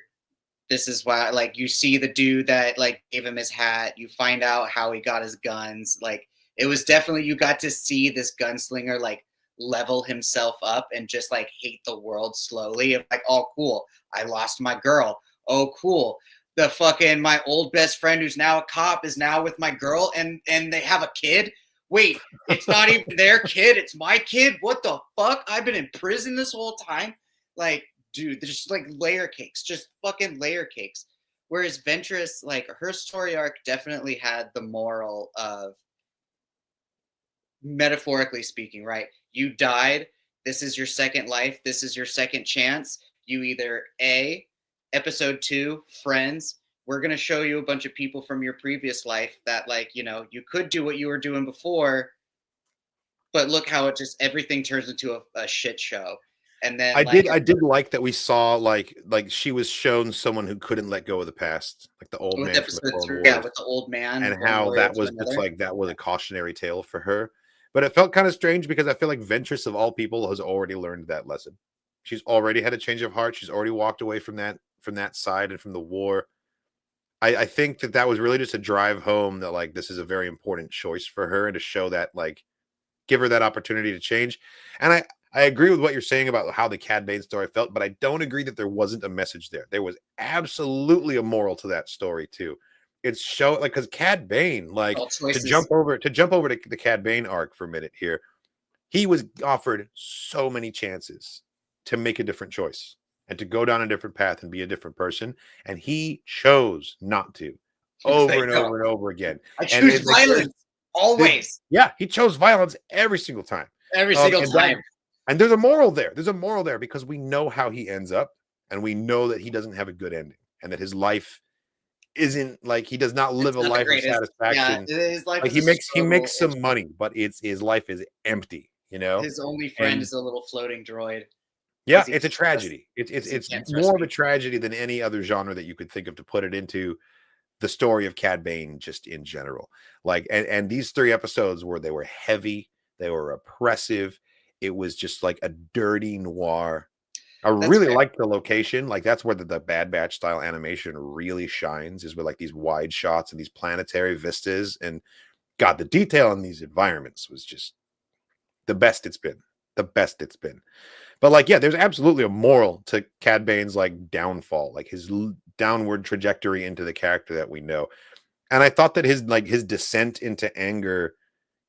This is why, like, you see the dude that like gave him his hat. You find out how he got his guns. Like, it was definitely, you got to see this gunslinger like level himself up and just like hate the world slowly. Of like, oh cool, I lost my girl. Oh cool, the fucking my old best friend who's now a cop is now with my girl and they have a kid. Wait, it's not even their kid, it's my kid. What the fuck? I've been in prison this whole time. Like, dude, there's just like layer cakes, just fucking layer cakes. Whereas Ventress, like, her story arc definitely had the moral of, metaphorically speaking, right? You died. This is your second life. This is your second chance. You either episode 2, friends. We're going to show you a bunch of people from your previous life that, like, you could do what you were doing before, but look how it just, everything turns into a shit show. And then I did like that we saw like she was shown someone who couldn't let go of the past, like the old man from the Clone Wars, with the old man, and how that was just like that was a cautionary tale for her. But it felt kind of strange because I feel like Ventress of all people has already learned that lesson. She's already had a change of heart. She's already walked away from that side and from the war. I think that was really just a drive home that like this is a very important choice for her and to show that like give her that opportunity to change. And I agree with what you're saying about how the Cad Bane story felt, but I don't agree that there wasn't a message there. There was absolutely a moral to that story too. It's show like because Cad Bane, like to jump over to the Cad Bane arc for a minute here, he was offered so many chances to make a different choice and to go down a different path and be a different person, and he chose not to over and over and over again. I choose violence always. Yeah, he chose violence every single time. Every single time. And there's a moral there. There's a moral there because we know how he ends up, and we know that he doesn't have a good ending, and that his life isn't like he does not live a life of satisfaction. Yeah, his life like he makes some money, but his life is empty. His only friend is a little floating droid. Yeah, it's a tragedy. It's more of a tragedy than any other genre that you could think of to put it into the story of Cad Bane just in general. Like, and these 3 episodes where they were heavy, they were oppressive. It was just like a dirty noir. I really like the location. Like that's where the Bad Batch style animation really shines, is with like these wide shots and these planetary vistas. And God, the detail in these environments was just the best it's been. The best it's been. But like, yeah, there's absolutely a moral to Cad Bane's like downfall, like his downward trajectory into the character that we know. And I thought that his descent into anger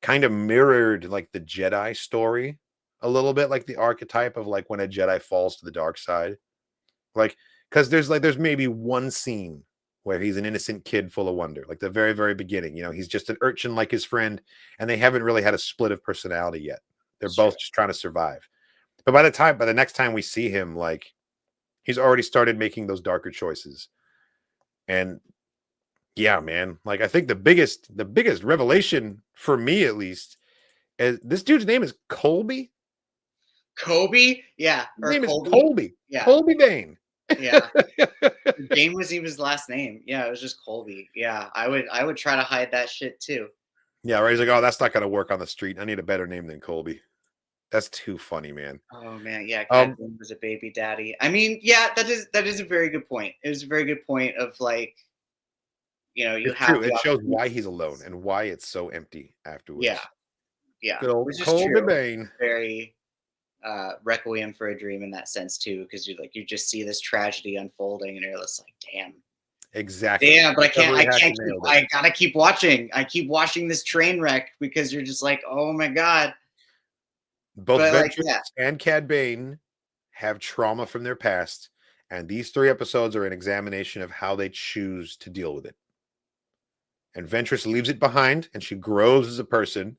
kind of mirrored like the Jedi story a little bit, like the archetype of like when a Jedi falls to the dark side. Like, because there's maybe one scene where he's an innocent kid full of wonder, like the very, very beginning. He's just an urchin like his friend, and they haven't really had a split of personality yet. They're both just trying to survive. But by the next time we see him, like he's already started making those darker choices. And yeah, man, like I think the biggest revelation for me, at least, is this dude's name is Colby. Colby, yeah. His name is Colby. Yeah. Colby Bane. Yeah. Bane was even his last name. Yeah, it was just Colby. Yeah, I would try to hide that shit too. Yeah, right. He's like, oh, that's not gonna work on the street. I need a better name than Colby. That's too funny, man. Oh man, yeah. Cad Bane was a baby daddy. I mean, yeah, that is a very good point. It was a very good point of like, you have true. It shows why he's alone and why it's so empty afterwards. Yeah, yeah. Good old Colby Bane. Very Requiem for a Dream in that sense too, because you just see this tragedy unfolding, and you're just like, damn. Exactly. Damn, but I gotta keep watching. I keep watching this train wreck because you're just like, oh my god. Both Ventress and Cad Bane have trauma from their past, and these 3 episodes are an examination of how they choose to deal with it. And Ventress leaves it behind, and she grows as a person,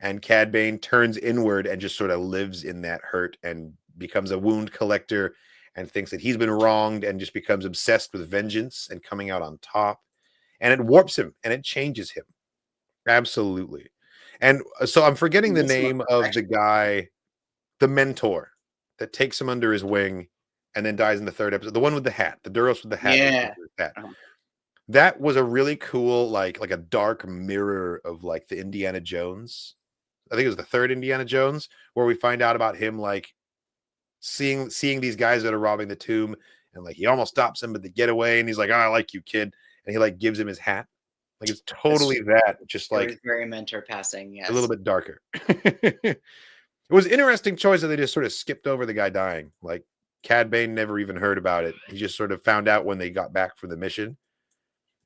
and Cad Bane turns inward and just sort of lives in that hurt and becomes a wound collector and thinks that he's been wronged and just becomes obsessed with vengeance and coming out on top. And it warps him and it changes him. Absolutely. And so I'm forgetting the name of the guy, the mentor that takes him under his wing and then dies in the third episode. The one with the hat, the Duros with the hat. Yeah. That was a really cool, like a dark mirror of like the Indiana Jones. I think it was the third Indiana Jones, where we find out about him like seeing these guys that are robbing the tomb, and like he almost stops them, but they get away, and he's like, "Oh, I like you, kid," and he like gives him his hat. Like it's totally that, just like very mentor passing, yes. A little bit darker. It was an interesting choice that they just sort of skipped over the guy dying. Like Cad Bane never even heard about it. He just sort of found out when they got back from the mission.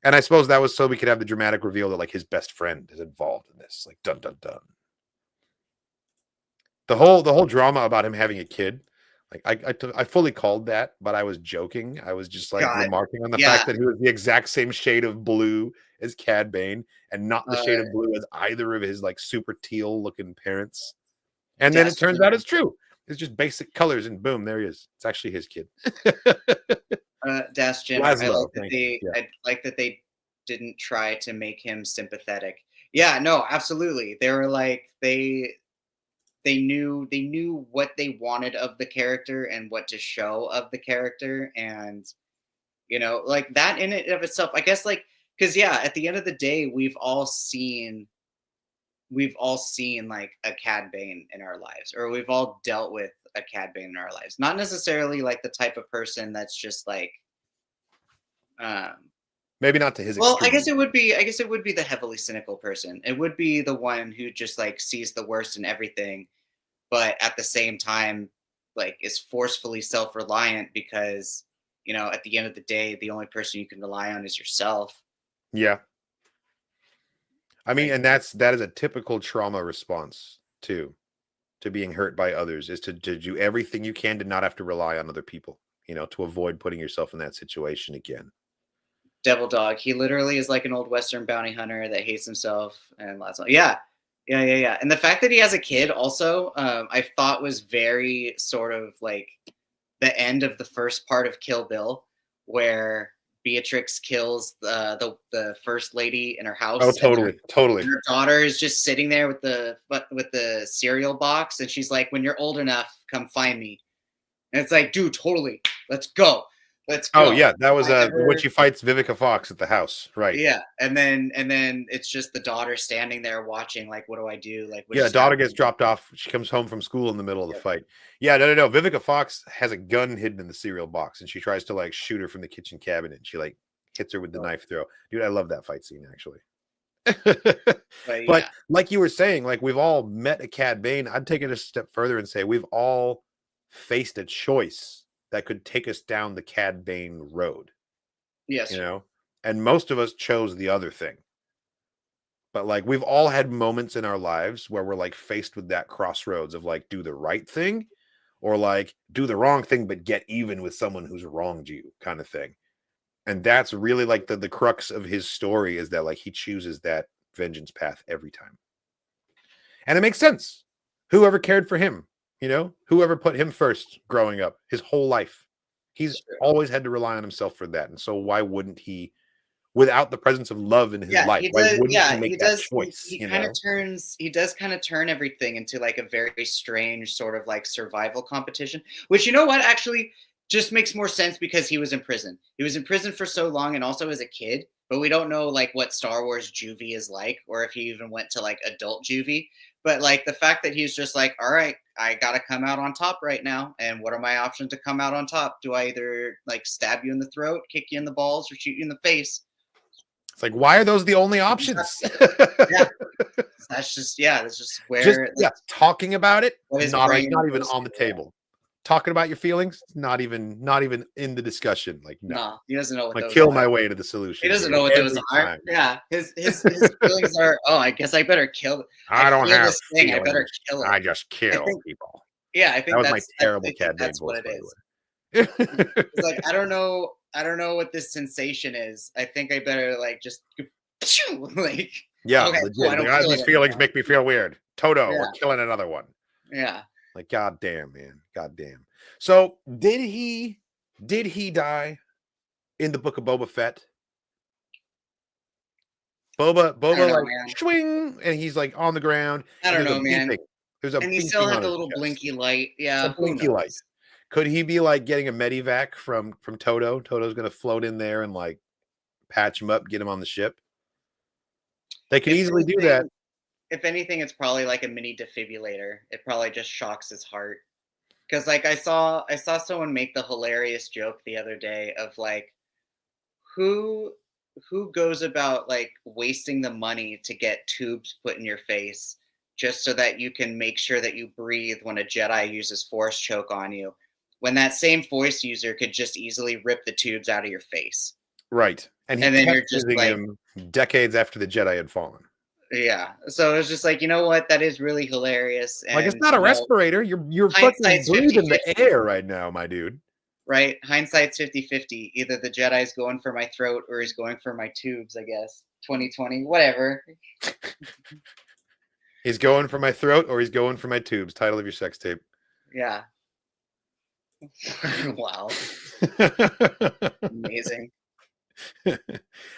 And I suppose that was so we could have the dramatic reveal that like his best friend is involved in this. Like dun dun dun. The whole drama about him having a kid, like I fully called that, but I was joking. I was just like remarking on the fact that he was the exact same shade of blue as Cad Bane and not the shade of blue as either of his like super teal looking parents. And then it turns out it's true. It's just basic colors and boom, there he is. It's actually his kid. Dash Jim, I like that they didn't try to make him sympathetic. Yeah, no, absolutely. They were like they knew what they wanted of the character and what to show of the character, and you know, like that in and of itself, I guess, like, because at the end of the day, we've all seen like a Cad Bane in our lives, or we've all dealt with a Cad Bane in our lives. Not necessarily like the type of person that's just like, maybe not to his well, extreme. I guess it would be the heavily cynical person. It would be the one who just like sees the worst in everything, but at the same time, like is forcefully self-reliant because, you know, at the end of the day, the only person you can rely on is yourself. Yeah. I mean, and that is a typical trauma response too, to being hurt by others, is to do everything you can to not have to rely on other people, you know, to avoid putting yourself in that situation again. Devil Dog, he literally is like an old Western bounty hunter that hates himself and lots of yeah. And the fact that he has a kid also, I thought was very sort of like the end of the first part of Kill Bill, where Beatrix kills the first lady in her house. Oh, totally. And her daughter is just sitting there with the cereal box, and she's like, "When you're old enough, come find me." And it's like, dude, totally. Let's go. Oh yeah, that was when she fights Vivica Fox at the house, right? Yeah, and then it's just the daughter standing there watching, like, what do I do? Like, daughter gets dropped off. She comes home from school in the middle of the fight. Yeah, no. Vivica Fox has a gun hidden in the cereal box, and she tries to like shoot her from the kitchen cabinet. And she like hits her with the knife throw. Dude, I love that fight scene actually. But like you were saying, like we've all met a Cad Bane. I'd take it a step further and say we've all faced a choice that could take us down the Cad Bane road. Yes. You know, and most of us chose the other thing. But like we've all had moments in our lives where we're like faced with that crossroads of like do the right thing or like do the wrong thing but get even with someone who's wronged you kind of thing. And that's really like the crux of his story, is that like he chooses that vengeance path every time. And it makes sense. Whoever cared for him, you know, whoever put him first growing up his whole life, he's always had to rely on himself for that. And so why wouldn't he, without the presence of love in his life, why wouldn't he make that choice? He does kind of turn everything into like a very strange sort of like survival competition, which, you know what, actually just makes more sense because he was in prison. He was in prison for so long, and also as a kid, but we don't know like what Star Wars juvie is like, or if he even went to like adult juvie. But like the fact that he's just like, all right, I got to come out on top right now. And what are my options to come out on top? Do I either like stab you in the throat, kick you in the balls, or shoot you in the face? It's like, why are those the only options? That's just where talking about it, not even on the table. Talking about your feelings, not even in the discussion. Like, no, he doesn't know what like kill my way to the solution. He doesn't know what those are. Yeah, his feelings are. Oh, I guess I better kill. I don't have this thing. I better kill it. I just kill people. Yeah, I think that was my terrible Cad Bane that's what it is. It's like I don't know what this sensation is. I think I better like just like okay, legit. These feelings make me feel weird. Toto, Yeah. we're killing another one. Yeah. Like, goddamn, man. Goddamn. So did he die in the book of Boba Fett? Boba know, like man. swing, and he's like on the ground. I don't know, man. There's a And he beeping still had on the his little chest. blinky light. Yeah, It's a blinky light. Could he be like getting a medivac from Toto? Toto's gonna float in there and like patch him up, get him on the ship. They could easily do that. If anything, it's probably like a mini defibrillator. It probably just shocks his heart. Because like I saw someone make the hilarious joke the other day of like, who goes about like wasting the money to get tubes put in your face just so that you can make sure that you breathe when a Jedi uses force choke on you, when that same force user could just easily rip the tubes out of your face. Right. And then kept you're just using like, him decades after the Jedi had fallen. Yeah. So it's just like, you know what? That is really hilarious. And, like, it's not a respirator. You're fucking breathing the air right now, my dude. Right? Hindsight's 50-50. Either the Jedi's going for my throat or he's going for my tubes, I guess. 2020, whatever. He's going for my throat or he's going for my tubes. Title of your sex tape. Yeah. Wow. Amazing.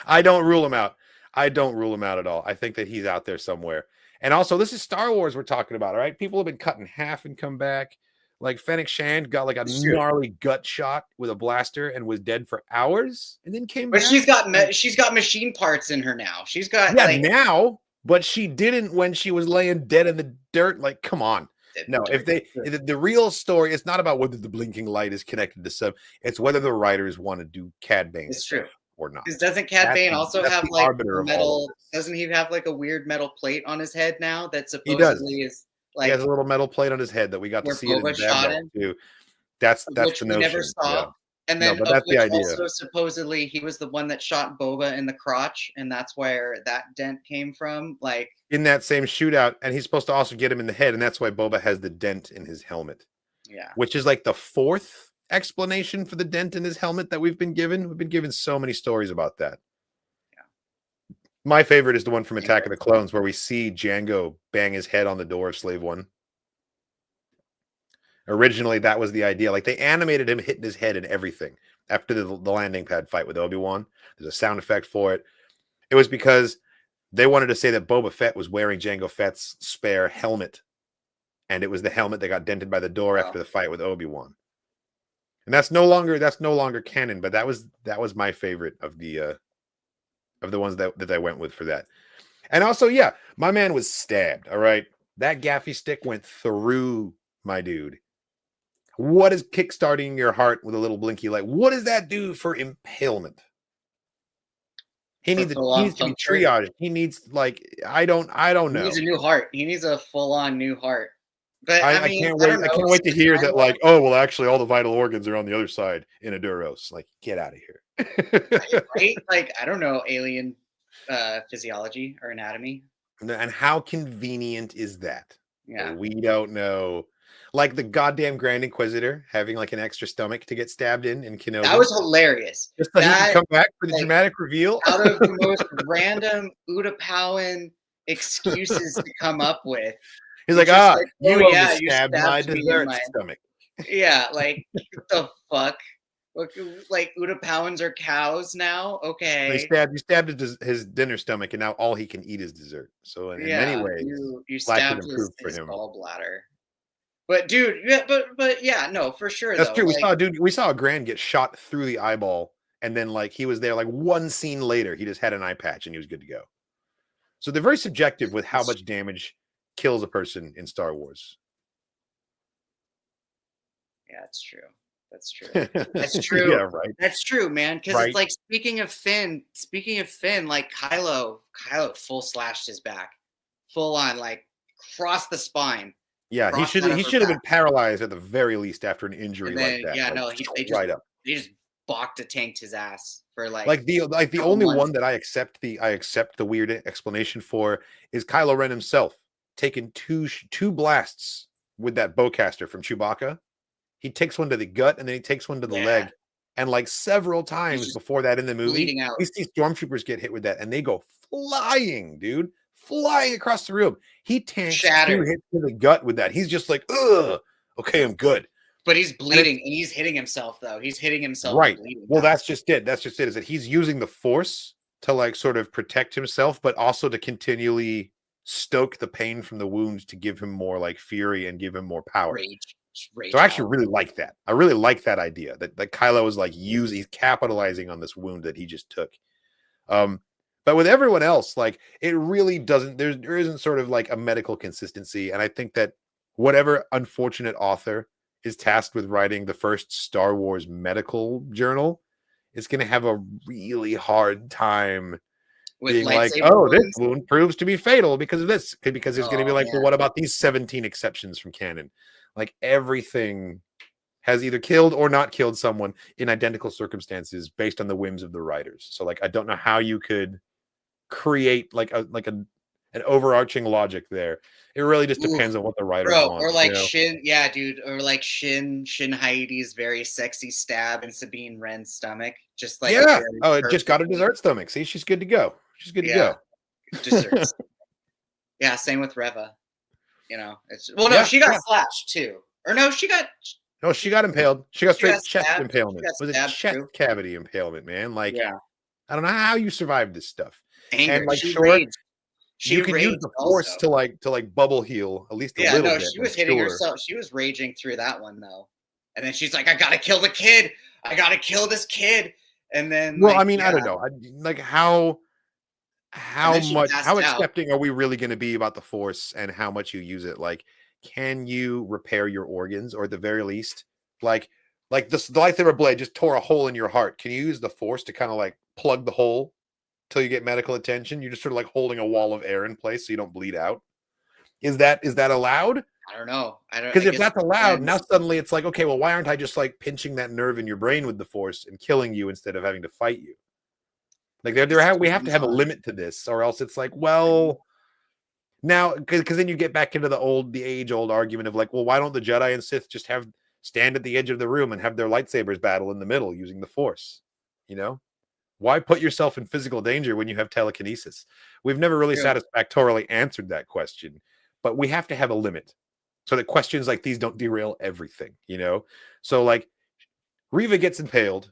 I don't rule him out. I don't rule him out at all. I think that he's out there somewhere. And also, this is Star Wars we're talking about, all right? People have been cut in half and come back. Like Fennec Shand got like a gnarly gut shot with a blaster and was dead for hours and then came back. But she's got machine parts in her now. She's got now, but she didn't when she was laying dead in the dirt. Like, come on. No, if the real story, it's not about whether the blinking light is connected to some, it's whether the writers want to do Cad Bane. It's true. Or not. Because doesn't Cad Bane also have like metal? Doesn't he have like a weird metal plate on his head now that supposedly is like? He has a little metal plate on his head that we got to see it in the too. That's the notion. We never saw. Yeah. And then but that's the idea. Also supposedly he was the one that shot Boba in the crotch, and that's where that dent came from. Like in that same shootout, and he's supposed to also get him in the head, and that's why Boba has the dent in his helmet. Yeah, which is like the fourth explanation for the dent in his helmet that we've been given. We've been given so many stories about that. Yeah. My favorite is the one from Attack of the Clones where we see Jango bang his head on the door of Slave One. Originally, that was the idea. Like they animated him hitting his head and everything after the landing pad fight with Obi-Wan. There's a sound effect for it. It was because they wanted to say that Boba Fett was wearing Jango Fett's spare helmet. And it was the helmet that got dented by the door after the fight with Obi-Wan. And that's no longer canon, but that was my favorite of the ones that I went with for that. And also, yeah, my man was stabbed. All right. That gaffy stick went through my dude. What is kickstarting your heart with a little blinky light? What does that do for impalement? He needs to be triaged. He needs I don't know. He needs a new heart. He needs a full-on new heart. But I can't wait. I can't wait to hear that. Like, oh well, actually, all the vital organs are on the other side in a Duros. Like, get out of here. Right? Like, I don't know alien physiology or anatomy. And how convenient is that? Yeah, we don't know. Like the goddamn Grand Inquisitor having like an extra stomach to get stabbed in Kenobi. That was hilarious. Just so he could come back for the dramatic reveal. Out of the most random Utapowan excuses to come up with. He's like, you stabbed my dessert stomach. Yeah, like, what the fuck? Like, Utapowans are cows now? Okay. You stabbed his dinner stomach, and now all he can eat is dessert. So in many ways, you stabbed his gallbladder. But dude, but yeah, no, for sure. That's true. We saw a Grand get shot through the eyeball, and then like he was there. Like one scene later, he just had an eye patch and he was good to go. So they're very subjective with how much damage kills a person in Star Wars. Yeah, it's true. That's true. That's true. Yeah, right. That's true, man. Because it's like speaking of Finn, like Kylo full slashed his back, full on, like crossed the spine. Yeah, he should have been paralyzed at the very least after an injury like that. Yeah, like, no, they just balked tanked his ass for the only one that I accept the weird explanation for is Kylo Ren himself taking two blasts with that bowcaster from Chewbacca. He takes one to the gut and then he takes one to the leg, and like several times before that in the movie, we see stormtroopers get hit with that and they go flying, dude, flying across the room. He tanks 2 Shattered. hits to the gut with that. He's just like, ugh, okay, I'm good. But he's bleeding, and he's hitting himself, though. He's hitting himself Right. and bleeding. Well, that's just it. That's just it, is that he's using the Force to like sort of protect himself, but also to continually stoke the pain from the wounds to give him more like fury and give him more power. Rage So I actually really like that. I really like that idea that Kylo is like he's capitalizing on this wound that he just took. But with everyone else, like it really doesn't, there isn't sort of like a medical consistency. And I think that whatever unfortunate author is tasked with writing the first Star Wars medical journal is going to have a really hard time with being like, lightsaber oh, this wounds. wound proves to be fatal because of this. Because it's going to be like, yeah. well, what about these 17 exceptions from canon? Like everything has either killed or not killed someone in identical circumstances based on the whims of the writers. So like, I don't know how you could create like an overarching logic there. It really just depends on what the writers want. Or like you know? Shin, yeah, dude, or like Shin Haidi's very sexy stab in Sabine Wren's stomach, just like yeah. Oh, it just got a perfectly- dessert stomach. See, she's good to go. She's good to go. Desserts. Yeah, same with Reva. You know, it's she got slashed too, or no, she got impaled. She got straight chest stabbed. impalement. She got Was it stabbed, chest too. cavity impalement, man? Like, yeah, I don't know how you survived this stuff. anger. And like, She sure, raged. you can use the Force also. to like bubble heal at least a Yeah, little no, bit. she was hitting herself. She was raging through that one though, and then she's like, "I gotta kill the kid. I gotta kill this kid." And then, well, like, I mean, I don't know. Like how much, how accepting are we really going to be about the Force and how much you use it? Like, can you repair your organs, or at the very least, like the lightsaber blade just tore a hole in your heart? Can you use the Force to kind of like plug the hole till you get medical attention? You're just sort of like holding a wall of air in place so you don't bleed out. Is that allowed? I don't know. Because if that's allowed, now suddenly it's like, okay, well, why aren't I just like pinching that nerve in your brain with the Force and killing you instead of having to fight you? Like we have to have a limit to this, or else it's like, well, now because then you get back into the age-old argument of like, well, why don't the Jedi and Sith just stand at the edge of the room and have their lightsabers battle in the middle using the Force? You know, why put yourself in physical danger when you have telekinesis? We've never really satisfactorily answered that question, but we have to have a limit so that questions like these don't derail everything, you know? So like Reva gets impaled.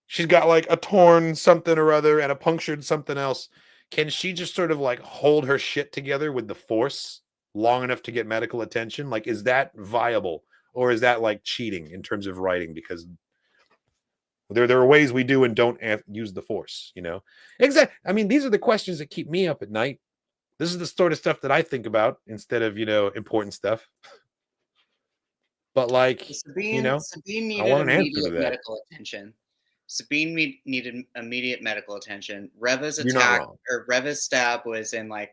She's got like a torn something or other and a punctured something else. Can she just sort of like hold her shit together with the Force long enough to get medical attention? Like, is that viable, or is that like cheating in terms of writing? Because there are ways we do and don't use the Force, you know? Exactly. I mean, these are the questions that keep me up at night. This is the sort of stuff that I think about instead of, you know, important stuff. But like, Sabine needed I want an answer to immediate that. medical attention. Sabine needed immediate medical attention. Reva's You're not attack wrong. or Reva's stab was in like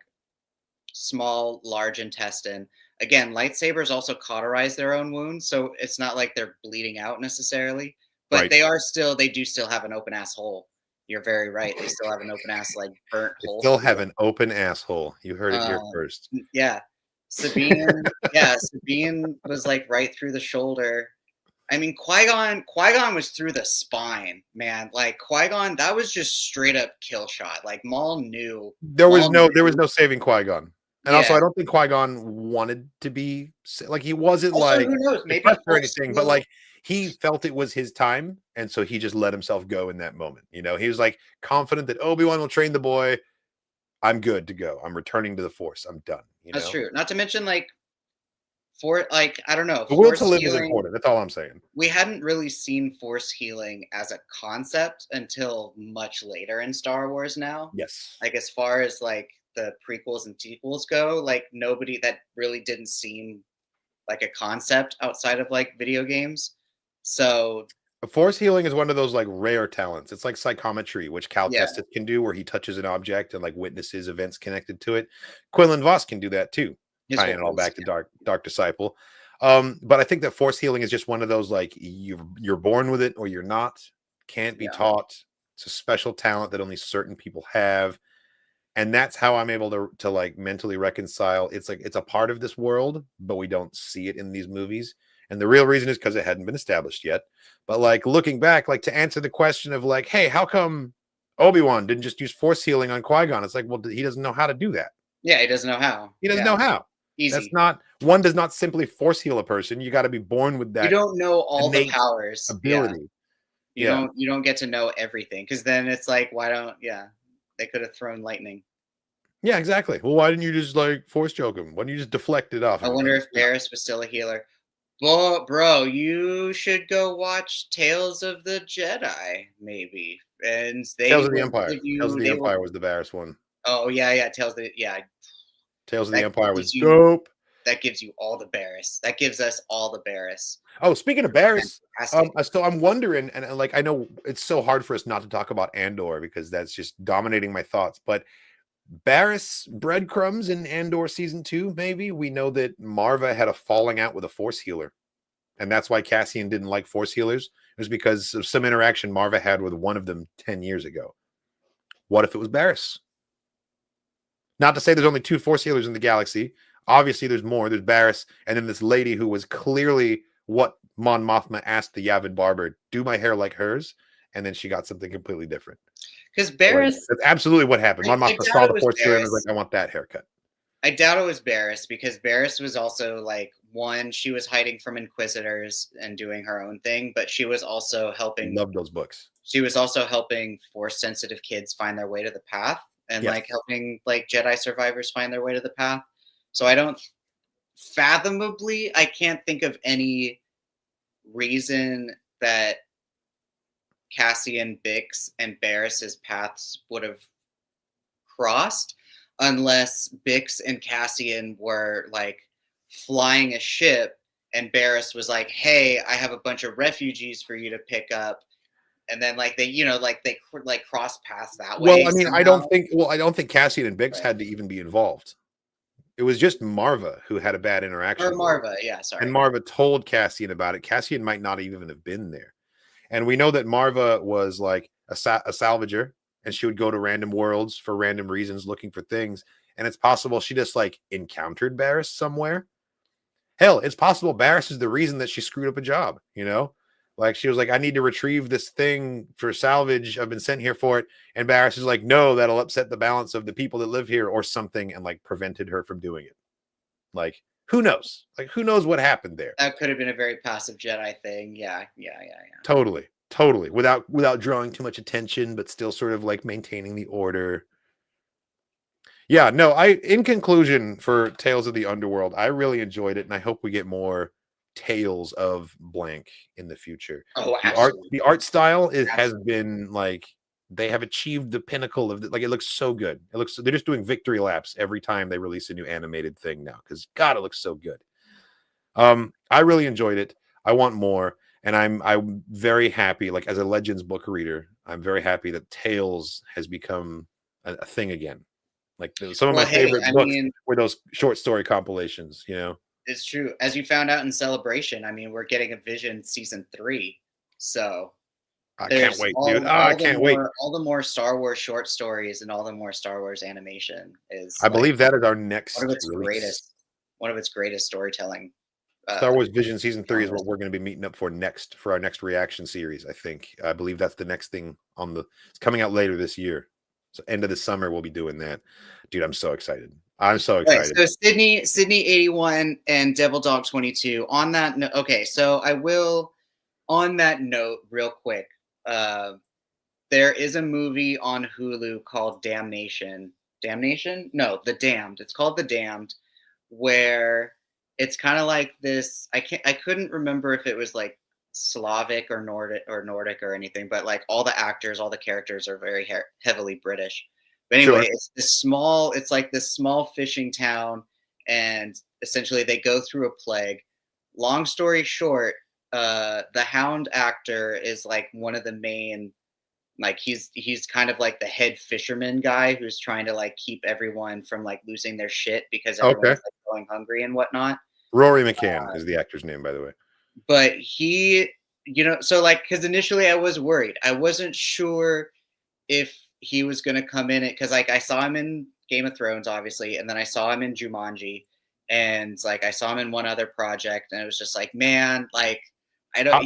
large intestine. Again, lightsabers also cauterize their own wounds, so it's not like they're bleeding out necessarily. But Right. they do still have an open ass hole. You're very right. They still have an open ass, like burnt hole. Still have an open asshole. You heard it here first. Yeah. Sabine was like right through the shoulder. I mean, Qui-Gon was through the spine, man. Like Qui-Gon, that was just straight up kill shot. Like Maul knew. There was no saving Qui-Gon. And also, Yeah. I don't think Qui-Gon wanted to be like, he wasn't Also, like who knows? Maybe depressed or Force anything, but heal- like he felt it was his time, and so he just let himself go in that moment. You know, he was like confident that Obi-Wan will train the boy. I'm good to go. I'm returning to the Force. I'm done. You That's know? true. Not to mention, like, I don't know. The will Force to live is healing- important. That's all I'm saying. We hadn't really seen Force healing as a concept until much later in Star Wars now. Yes. Like, as far as like the prequels and sequels go, like that really didn't seem like a concept outside of like video games. So Force healing is one of those like rare talents. It's like psychometry, which Cal Yeah. Kestis can do, where he touches an object and like witnesses events connected to it. Quinlan Voss can do that too, his tying it whole all back to yeah. Dark Disciple. But I think that Force healing is just one of those like you're born with it or you're not. Can't be Yeah. taught. It's a special talent that only certain people have. And that's how I'm able to like mentally reconcile. It's like it's a part of this world, but we don't see it in these movies. And the real reason is because it hadn't been established yet. But like looking back, like to answer the question of like, hey, how come Obi-Wan didn't just use Force healing on Qui-Gon? It's like, well, he doesn't know how to do that. Yeah, he doesn't know how. He doesn't know how. Easy. That's not one does not simply force heal a person. You got to be born with that. You don't know all the innate powers. ability. You don't get to know everything, because then it's like, why don't they could have thrown lightning. Yeah, exactly. Well, why didn't you just like force choke him? Why didn't you just deflect it off? I wonder if Barriss was still a healer. Well, bro, you should go watch Tales of the Jedi, maybe. And they Tales of the will Empire. give you- Tales of the they Empire will- was the Barriss one. Oh yeah, Tales of the That Empire was gives you- dope. that gives you all the Barriss. That gives us all the Barriss. Oh, speaking of Barriss, Fantastic. so I'm wondering, and like I know it's so hard for us not to talk about Andor because that's just dominating my thoughts, but Barriss breadcrumbs in Andor season 2, maybe we know that Marva had a falling out with a Force healer, and that's why Cassian didn't like Force healers. It was because of some interaction Marva had with one of them 10 years ago. What if it was Barriss? Not to say there's only 2 Force healers in the galaxy. Obviously, there's more. There's Barriss, and then this lady who was clearly what Mon Mothma asked the Yavin Barber, do my hair like hers, and then she got something completely different. Because Barriss, That's absolutely what happened. Mon Mothma saw the Force healer and was like, I want that haircut. I doubt it was Barriss, because Barriss was also like, one, she was hiding from Inquisitors and doing her own thing, but she was also helping. Love those books. She was also helping Force-sensitive kids find their way to the path, and Yes. like helping like Jedi survivors find their way to the path. So I don't fathomably, I can't think of any reason that Cassian, Bix, and Barriss's paths would have crossed, unless Bix and Cassian were like flying a ship and Barriss was like, hey, I have a bunch of refugees for you to pick up, and then like they cross paths that way. Well, I mean, somehow. I don't think Cassian and Bix had to even be involved. It was just Marva who had a bad interaction. Or Marva, yeah, sorry. And Marva told Cassian about it. Cassian might not even have been there. And we know that Marva was like a salvager, and she would go to random worlds for random reasons looking for things. And it's possible she just like encountered Barriss somewhere. Hell, it's possible Barriss is the reason that she screwed up a job, you know? Like she was like, I need to retrieve this thing for salvage. I've been sent here for it. And Barriss is like, no, that'll upset the balance of the people that live here or something, and like prevented her from doing it. Like, who knows? Like, who knows what happened there? That could have been a very passive Jedi thing. Yeah. Totally. Without drawing too much attention, but still sort of like maintaining the order. Yeah, no, in conclusion, for Tales of the Underworld, I really enjoyed it, and I hope we get more tales of blank in the future. Oh, absolutely. The art style has been like, they have achieved the pinnacle of like, it looks so good. They're just doing victory laps every time they release a new animated thing now, because God, it looks so good. I really enjoyed it. I want more, and I'm very happy. Like as a Legends book reader, I'm very happy that Tales has become a thing again. Like some of my favorite books were those short story compilations, you know. It's true. As you found out in Celebration, I mean, we're getting a Vision season 3, so I can't wait, dude. I can't wait. All the more Star Wars short stories and all the more Star Wars animation is. I believe that is our next one of its greatest storytelling. Star Wars Vision season 3 is what we're going to be meeting up for our next reaction series. I believe that's the next thing it's coming out later this year. So end of the summer we'll be doing that. Dude, I'm so excited. I'm so excited. Right, so Sydney 81 and Devil Dog 22. On that note, okay, so I will on that note real quick. There is a movie on Hulu called Damnation. Damnation? No, The Damned. It's called The Damned, where it's kind of like this. I couldn't remember if it was like Slavic or Nordic or anything, but like all the actors, all the characters are very heavily British. But anyway, Sure. It's like this small fishing town, and essentially they go through a plague. Long story short, the Hound actor is like one of the main, like he's kind of like the head fisherman guy who's trying to like keep everyone from like losing their shit because everyone's like going hungry and whatnot. Rory McCann is the actor's name, by the way. But he, so like, because initially I was worried. I wasn't sure if he was going to come in it, because like I saw him in Game of Thrones, obviously, and then I saw him in Jumanji, and like I saw him in one other project, and it was just like, man, like I don't.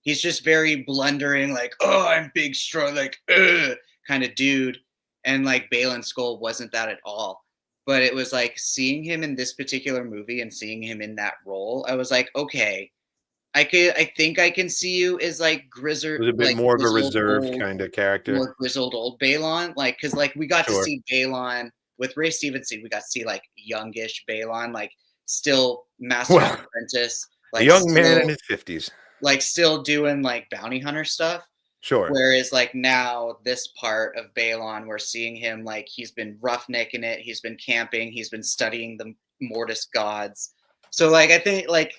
He's just very blundering, like, oh, I'm big, strong, like kind of dude, and like Balin Skull wasn't that at all. but it was like seeing him in this particular movie and seeing him in that role. I was like, okay, I think I can see you as like It was a bit like more of a grizzled reserved old, kind of character. more grizzled old Balon, like because like we got to Sure. see Balon with Ray Stevenson. We got to see like youngish Balon, like still Master's Well, Apprentice, A like young man in still, his 50s. like still doing like bounty hunter stuff. Sure. Whereas like now this part of Balon, we're seeing him like he's been roughnecking it, he's been camping, he's been studying the Mortis gods. So like I think like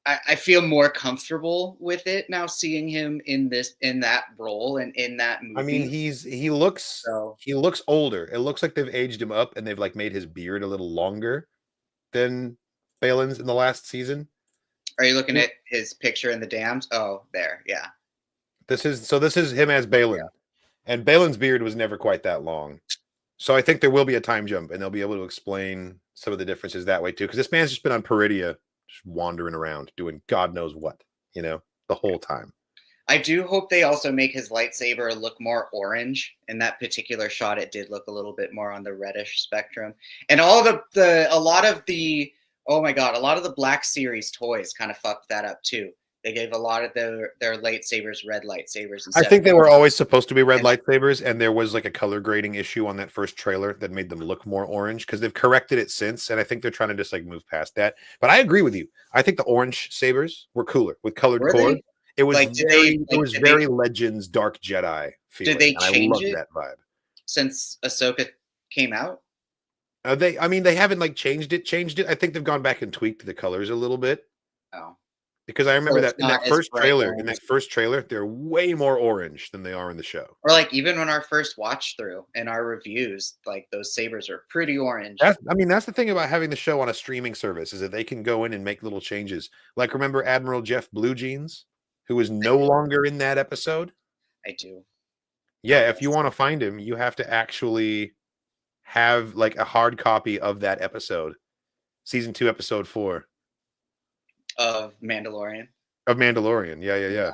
I feel more comfortable with it now, seeing him in that role and in that movie. I mean, he looks older. It looks like they've aged him up and they've like made his beard a little longer than Balin's in the last season. Are you looking at his picture in the dams? Oh, there, yeah. This is him as Balin. Yeah. And Balin's beard was never quite that long. So I think there will be a time jump and they'll be able to explain some of the differences that way too. Because this man's just been on Peridia, just wandering around, doing God knows what, the whole time. I do hope they also make his lightsaber look more orange. In that particular shot, it did look a little bit more on the reddish spectrum. And a lot of the Black Series toys kind of fucked that up too. They gave a lot of their lightsabers red lightsabers. I think they were always supposed to be red lightsabers, and there was like a color grading issue on that first trailer that made them look more orange because they've corrected it since, and I think they're trying to just like move past that. But I agree with you. I think the orange sabers were cooler with colored core. It was like, very Legends Dark Jedi feeling. Did they change it that vibe since Ahsoka came out? They haven't like changed it. I think they've gone back and tweaked the colors a little bit. Oh. Because I remember that in that first trailer, they're way more orange than they are in the show. Or like even when our first watch through and our reviews, like those sabers are pretty orange. That's the thing about having the show on a streaming service is that they can go in and make little changes. Like remember Admiral Jeff Blue Jeans, who is no longer in that episode? I do. Yeah, if you want to find him, you have to actually have like a hard copy of that episode. Season 2, episode 4. Of Mandalorian. Yeah.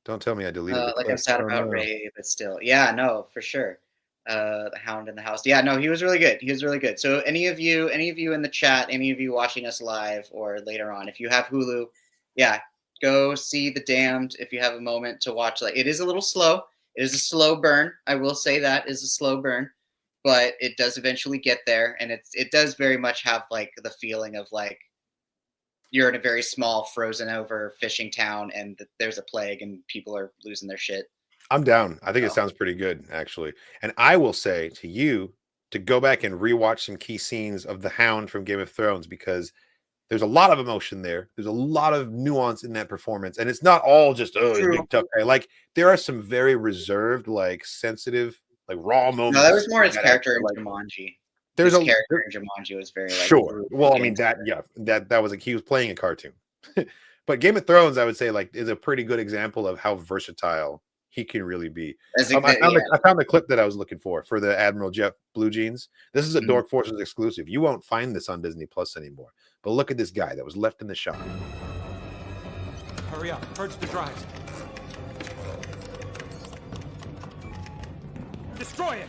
Don't tell me I deleted it. Like I'm sad about Ray, but still. Yeah, no, for sure. The Hound in the House. Yeah, no, he was really good. So any of you in the chat, any of you watching us live or later on, if you have Hulu, yeah, go see The Damned if you have a moment to watch. Like it is a little slow. It is a slow burn. I will say that is a slow burn. But it does eventually get there, and it does very much have like the feeling of like you're in a very small, frozen over fishing town, and there's a plague, and people are losing their shit. I'm down. I think it sounds pretty good, actually. And I will say to you to go back and rewatch some key scenes of the Hound from Game of Thrones because there's a lot of emotion there. There's a lot of nuance in that performance, and it's not all just he's a big tough guy. Like there are some very reserved, like sensitive. Like raw moments. No, that was more his character in Jumanji. His character in Jumanji was very like, sure. Well, I mean that was like he was playing a cartoon. But Game of Thrones, I would say, like, is a pretty good example of how versatile he can really be. I found the clip that I was looking for the Admiral Jeff Blue Jeans. This is a Dork Forces exclusive. You won't find this on Disney Plus anymore. But look at this guy that was left in the shop. Hurry up, purge the drives. Destroy it!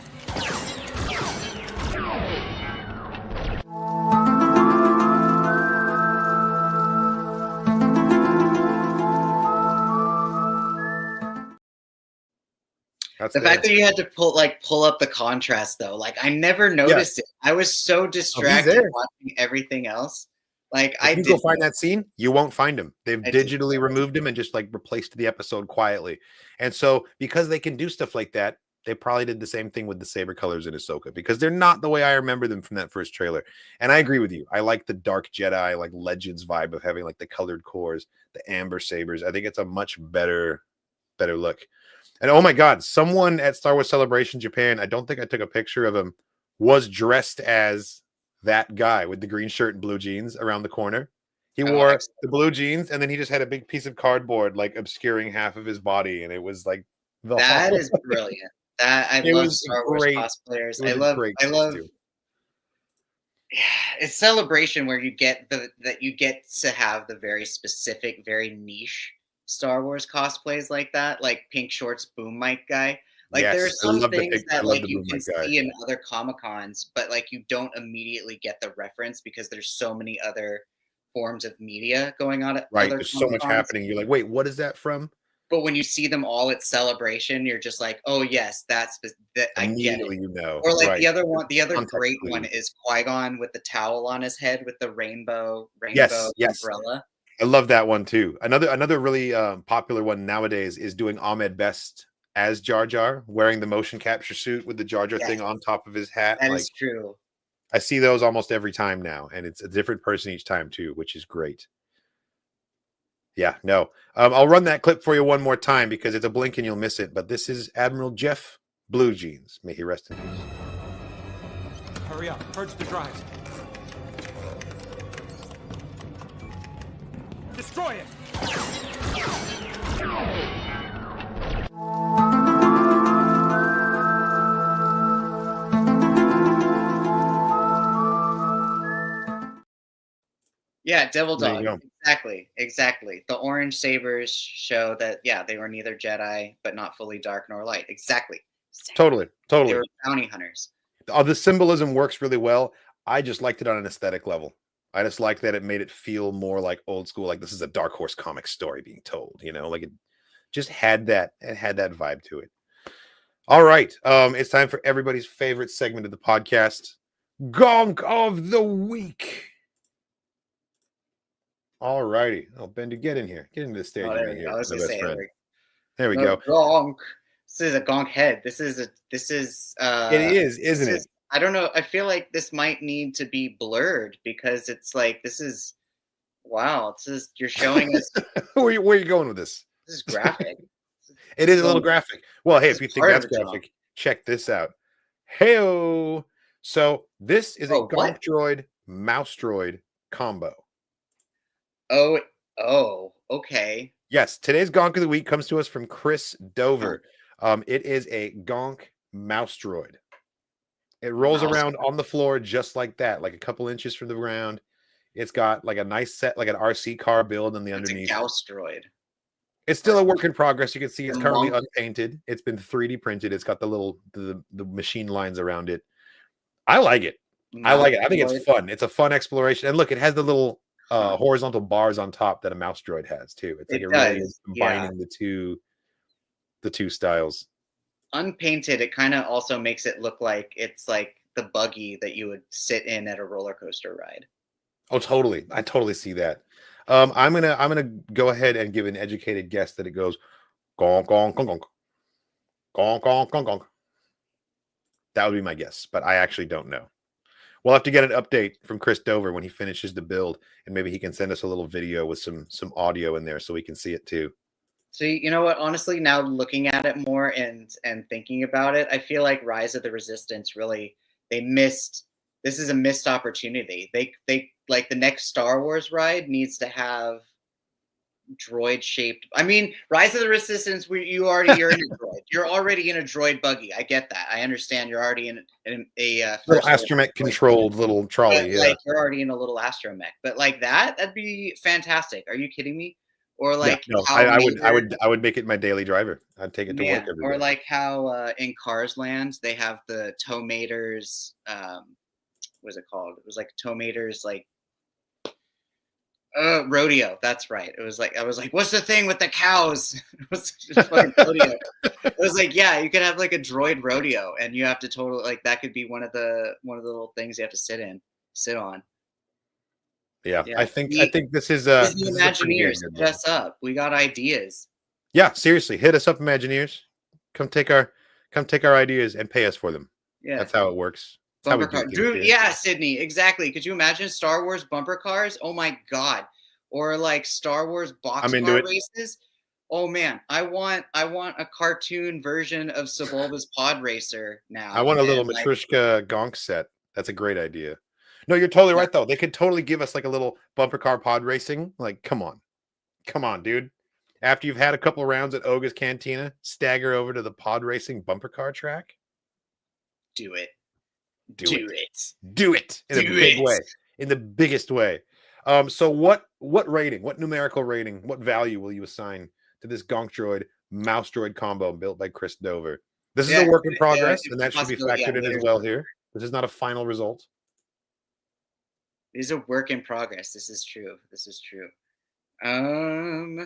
The fact that you had to pull up the contrast though, like I never noticed it. I was so distracted watching everything else. Like if you go find that scene, you won't find him. They've digitally removed him and just like replaced the episode quietly. And so because they can do stuff like that, they probably did the same thing with the saber colors in Ahsoka because they're not the way I remember them from that first trailer. And I agree with you. I like the Dark Jedi, like Legends vibe of having like the colored cores, the amber sabers. I think it's a much better look. And oh my God, someone at Star Wars Celebration Japan, I don't think I took a picture of him, was dressed as that guy with the green shirt and blue jeans around the corner. He wore the blue jeans and then he just had a big piece of cardboard like obscuring half of his body. And it was like that is brilliant. I love Star Wars cosplayers. I love it's Celebration where you get to have the very specific, very niche Star Wars cosplays like that, like pink shorts boom mic guy. Like there are Yes, I some love the things I that love like the you can boomlet guy. see in other Comic Cons, but like you don't immediately get the reference because there's so many other forms of media going on at Right, other there's so Comic much Cons. happening. You're like, wait, what is that from? But when you see them all at Celebration, you're just like, oh yes, that I get it. Immediately, you know. Or like Right. the other Context great one clues. is Qui-Gon with the towel on his head with the rainbow Yes, yes. umbrella. I love that one too. Another really popular one nowadays is doing Ahmed Best as Jar Jar, wearing the motion capture suit with the Jar Jar thing Yes, on top of his hat. that Like is true. I see those almost every time now, and it's a different person each time too, which is great. Yeah, no. I'll run that clip for you one more time because it's a blink and you'll miss it. But this is Admiral Jeff Blue Jeans. May he rest in peace. Hurry up. Purge the drives. Destroy it! Yeah, Devil There you Dog. go. Exactly. The orange sabers show that they were neither Jedi but not fully dark nor light. Exactly. Totally. They Totally. were bounty hunters. The symbolism works really well. I just liked it on an aesthetic level. I just like that it made it feel more like old school, like this is a Dark Horse comic story being told, you know, like it just had that vibe to it. All right. It's time for everybody's favorite segment of the podcast, Gonk of the Week. All righty. Oh, Bendu, get in here. Get into the stage. Oh, there we go. I was my gonna best say friend. There we no, go. Gonk. This is a Gonk head. This is It is, isn't it? I don't know. I feel like this might need to be blurred because it's like this is wow. You're showing us where are you going with this? this is graphic. It is a little graphic. Well, hey, if you think part of that's the graphic, check this out. Heyo. So this is a Oh, what? Gonk droid mouse droid combo. Oh, okay. Yes, today's Gonk of the Week comes to us from Chris Dover. It is a Gonk mouse droid. It rolls around on the floor just like that, like a couple inches from the ground. It's got like a nice set, like an RC car build on the It's underneath. a Gauss droid. It's still a work in progress. You can see it's The currently monk. unpainted. It's been 3D printed. It's got the little the machine lines around it. I like it. I like it. I think it's fun. It's a fun exploration. And look, it has the little horizontal bars on top that a mouse droid has too. It's like it really is combining the two styles. Unpainted, it kind of also makes it look like it's like the buggy that you would sit in at a roller coaster ride. Oh, totally. I totally see that. I'm gonna go ahead and give an educated guess that it goes gonk gonk gonk gonk gonk gonk gonk gonk. That would be my guess, but I actually don't know. We'll have to get an update from Chris Dover when he finishes the build, and maybe he can send us a little video with some audio in there so we can see it too. So you know what? Honestly, now looking at it more and thinking about it, I feel like Rise of the Resistance really they missed. This is a missed opportunity. They like the next Star Wars ride needs to have droid shaped. I mean, Rise of the Resistance, you're in a droid. You're already in a droid buggy. I get that. I understand. You're already in a little astromech controlled little trolley. Yeah, like you're already in a little astromech. But like that'd be fantastic. Are you kidding me? Or like I would make it my daily driver. I'd take it to work every day. Or like how in Cars Land they have the Tomaters. What is it called? It was like Tomaters like rodeo. That's right. It was like I was like, what's the thing with the cows? It was just fucking rodeo. It was like, yeah, you could have like a droid rodeo, and you have to totally like that could be one of the little things you have to sit on. Yeah, I think this is Disney Imagineers. Hit us up. We got ideas. Yeah, seriously, hit us up, Imagineers. Come take our ideas and pay us for them. Yeah, that's how it works. Bumper car, dude. Yeah, Sydney. Exactly. Could you imagine Star Wars bumper cars? Oh my god. Or like Star Wars boxcar races. Oh man, I want a cartoon version of Sebulba's Pod Racer now. I want a little Matryoshka Gonk set. That's a great idea. No, you're totally right though. They could totally give us like a little bumper car pod racing. Like, come on, dude. After you've had a couple rounds at Oga's Cantina, stagger over to the pod racing bumper car track. Do it. Do it in a big way, in the biggest way. So what rating, what numerical rating, what value will you assign to this Gonk droid mouse droid combo built by Chris Dover? This is Yeah, a work in it's progress, a and that should be possibility, factored in as later. well here. This is not a final result. It is a work in progress. This is true.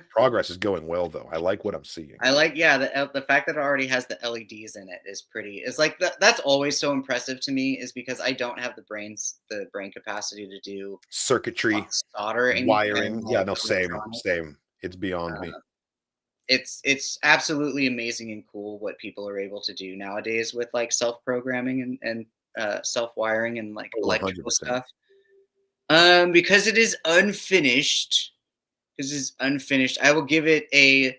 Progress is going well, though. I like what I'm seeing. I like, the fact that it already has the LEDs in it is pretty. It's like that's always so impressive to me, is because I don't have the brain capacity to do Circuitry, soldering, wiring. and, Yeah, like, no, same. electronics. It's beyond me. It's absolutely amazing and cool what people are able to do nowadays with like self-programming and self-wiring and like electrical 100%. stuff. Because it is unfinished. I will give it a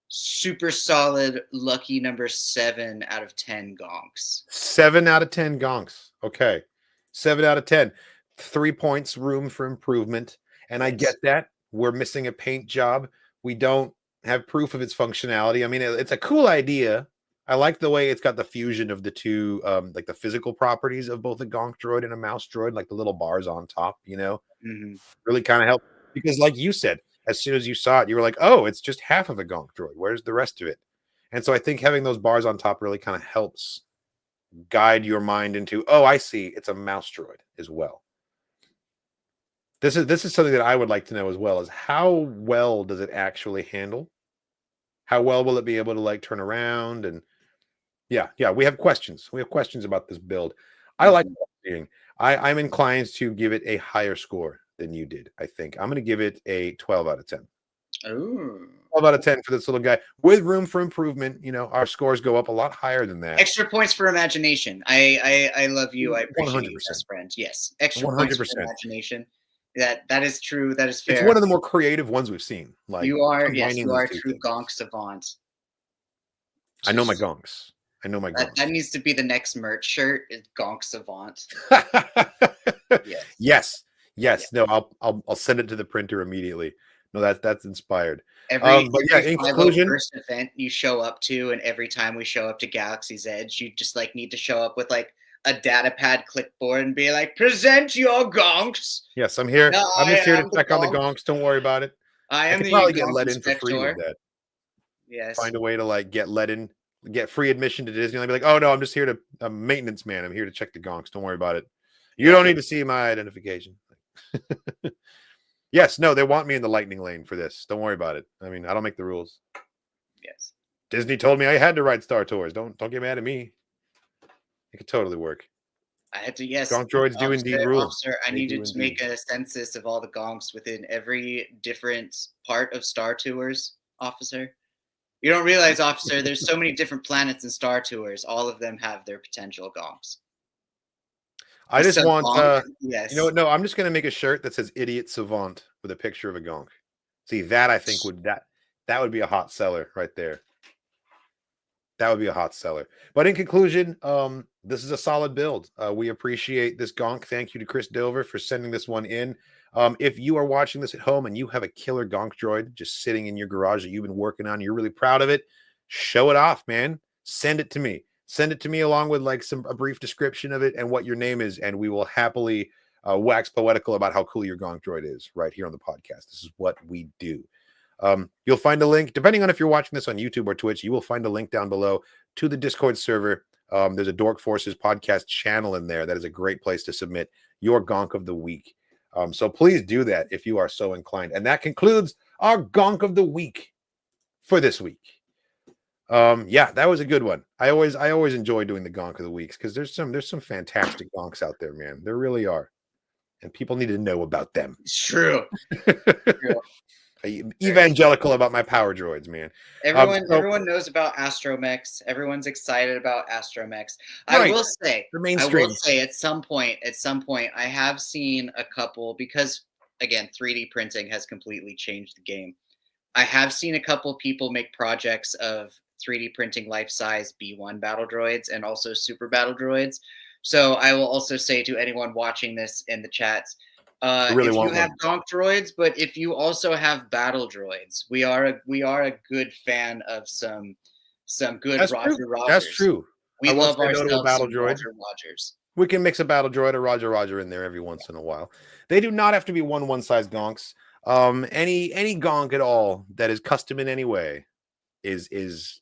super solid lucky number 7 out of 10 gonks. 7 out of 10 gonks. Okay. 7 out of 10. 3 points room for improvement. And I get that. We're missing a paint job. We don't have proof of its functionality. I mean, it's a cool idea. I like the way it's got the fusion of the two, like the physical properties of both a gonk droid and a mouse droid, like the little bars on top, really kind of help. Because like you said, as soon as you saw it, you were like, oh, it's just half of a gonk droid. Where's the rest of it? And so I think having those bars on top really kind of helps guide your mind into, oh, I see, it's a mouse droid as well. This is something that I would like to know as well, is how well does it actually handle? How well will it be able to like turn around? And yeah, we have questions. We have questions about this build. I like what I'm seeing. I'm inclined to give it a higher score than you did. I think I'm going to give it a 12 out of 10. Ooh. 12 out of 10 for this little guy with room for improvement. Our scores go up a lot higher than that. Extra points for imagination. I love you. I appreciate 100%. you, best friend. Yes, extra 100%. points for imagination. That is true. That is fair. It's one of the more creative ones we've seen. Like, you are a combining these two true things. gonk savant. I know my gonks. That needs to be the next merch shirt. Is gonk savant. Yes. No, I'll send it to the printer immediately. No, that's inspired. Every in conclusion, first event you show up to, and every time we show up to Galaxy's Edge, you just like need to show up with like a data pad clipboard and be like, present your gonks. Yes, I'm here. I'm just here to check on the gonk. gonks. Don't worry about it. I am could the probably get gonk let in for free with inspector. that. Yes. Find a way to like get let in, get free admission to Disneyland. Be like, oh no, I'm just here to maintenance man. I'm here to check the gonks. Don't worry about it. You don't need to see my identification. Yes, no, they want me in the lightning lane for this. Don't worry about it. I mean, I don't make the rules. Yes. Disney told me I had to ride Star Tours. Don't get mad at me. It could totally work. I had to, yes. Gonk droids do indeed rule. Officer, I needed to make a census of all the gonks within every different part of Star Tours, officer. You don't realize, officer, there's so many different planets in Star Tours. All of them have their potential gonks. I just want, yes. No, I'm just going to make a shirt that says "Idiot Savant" with a picture of a gonk. See, that I think that would be a hot seller right there. That would be a hot seller. But in conclusion, this is a solid build. We appreciate this gonk. Thank you to Chris Dover for sending this one in. If you are watching this at home and you have a killer gonk droid just sitting in your garage that you've been working on, you're really proud of it, show it off, man. Send it to me. Send it to me along with like a brief description of it and what your name is, and we will happily wax poetical about how cool your gonk droid is right here on the podcast. This is what we do. You'll find a link, depending on if you're watching this on YouTube or Twitch, you will find a link down below to the Discord server. There's a Dork Forces podcast channel in there. That is a great place to submit your gonk of the week. So please do that if you are so inclined. And that concludes our gonk of the week for this week. That was a good one. I always enjoy doing the gonk of the weeks because there's some fantastic gonks out there, man. There really are. And people need to know about them. It's true. Evangelical about my power droids, man. Everyone knows about astromechs. Everyone's excited about astromechs. Right. I will say at some point I have seen a couple, because again 3D printing has completely changed the game. I have seen a couple people make projects of 3D printing life-size B1 battle droids and also super battle droids. So I will also say to anyone watching this in the chats, if you have gonk droids, but if you also have battle droids, we are a good fan of some good Roger Rogers. That's true. We love ourselves battle droid. Roger Rogers. We can mix a battle droid or Roger in there every once in a while. They do not have to be one size gonks. Any gonk at all that is custom in any way is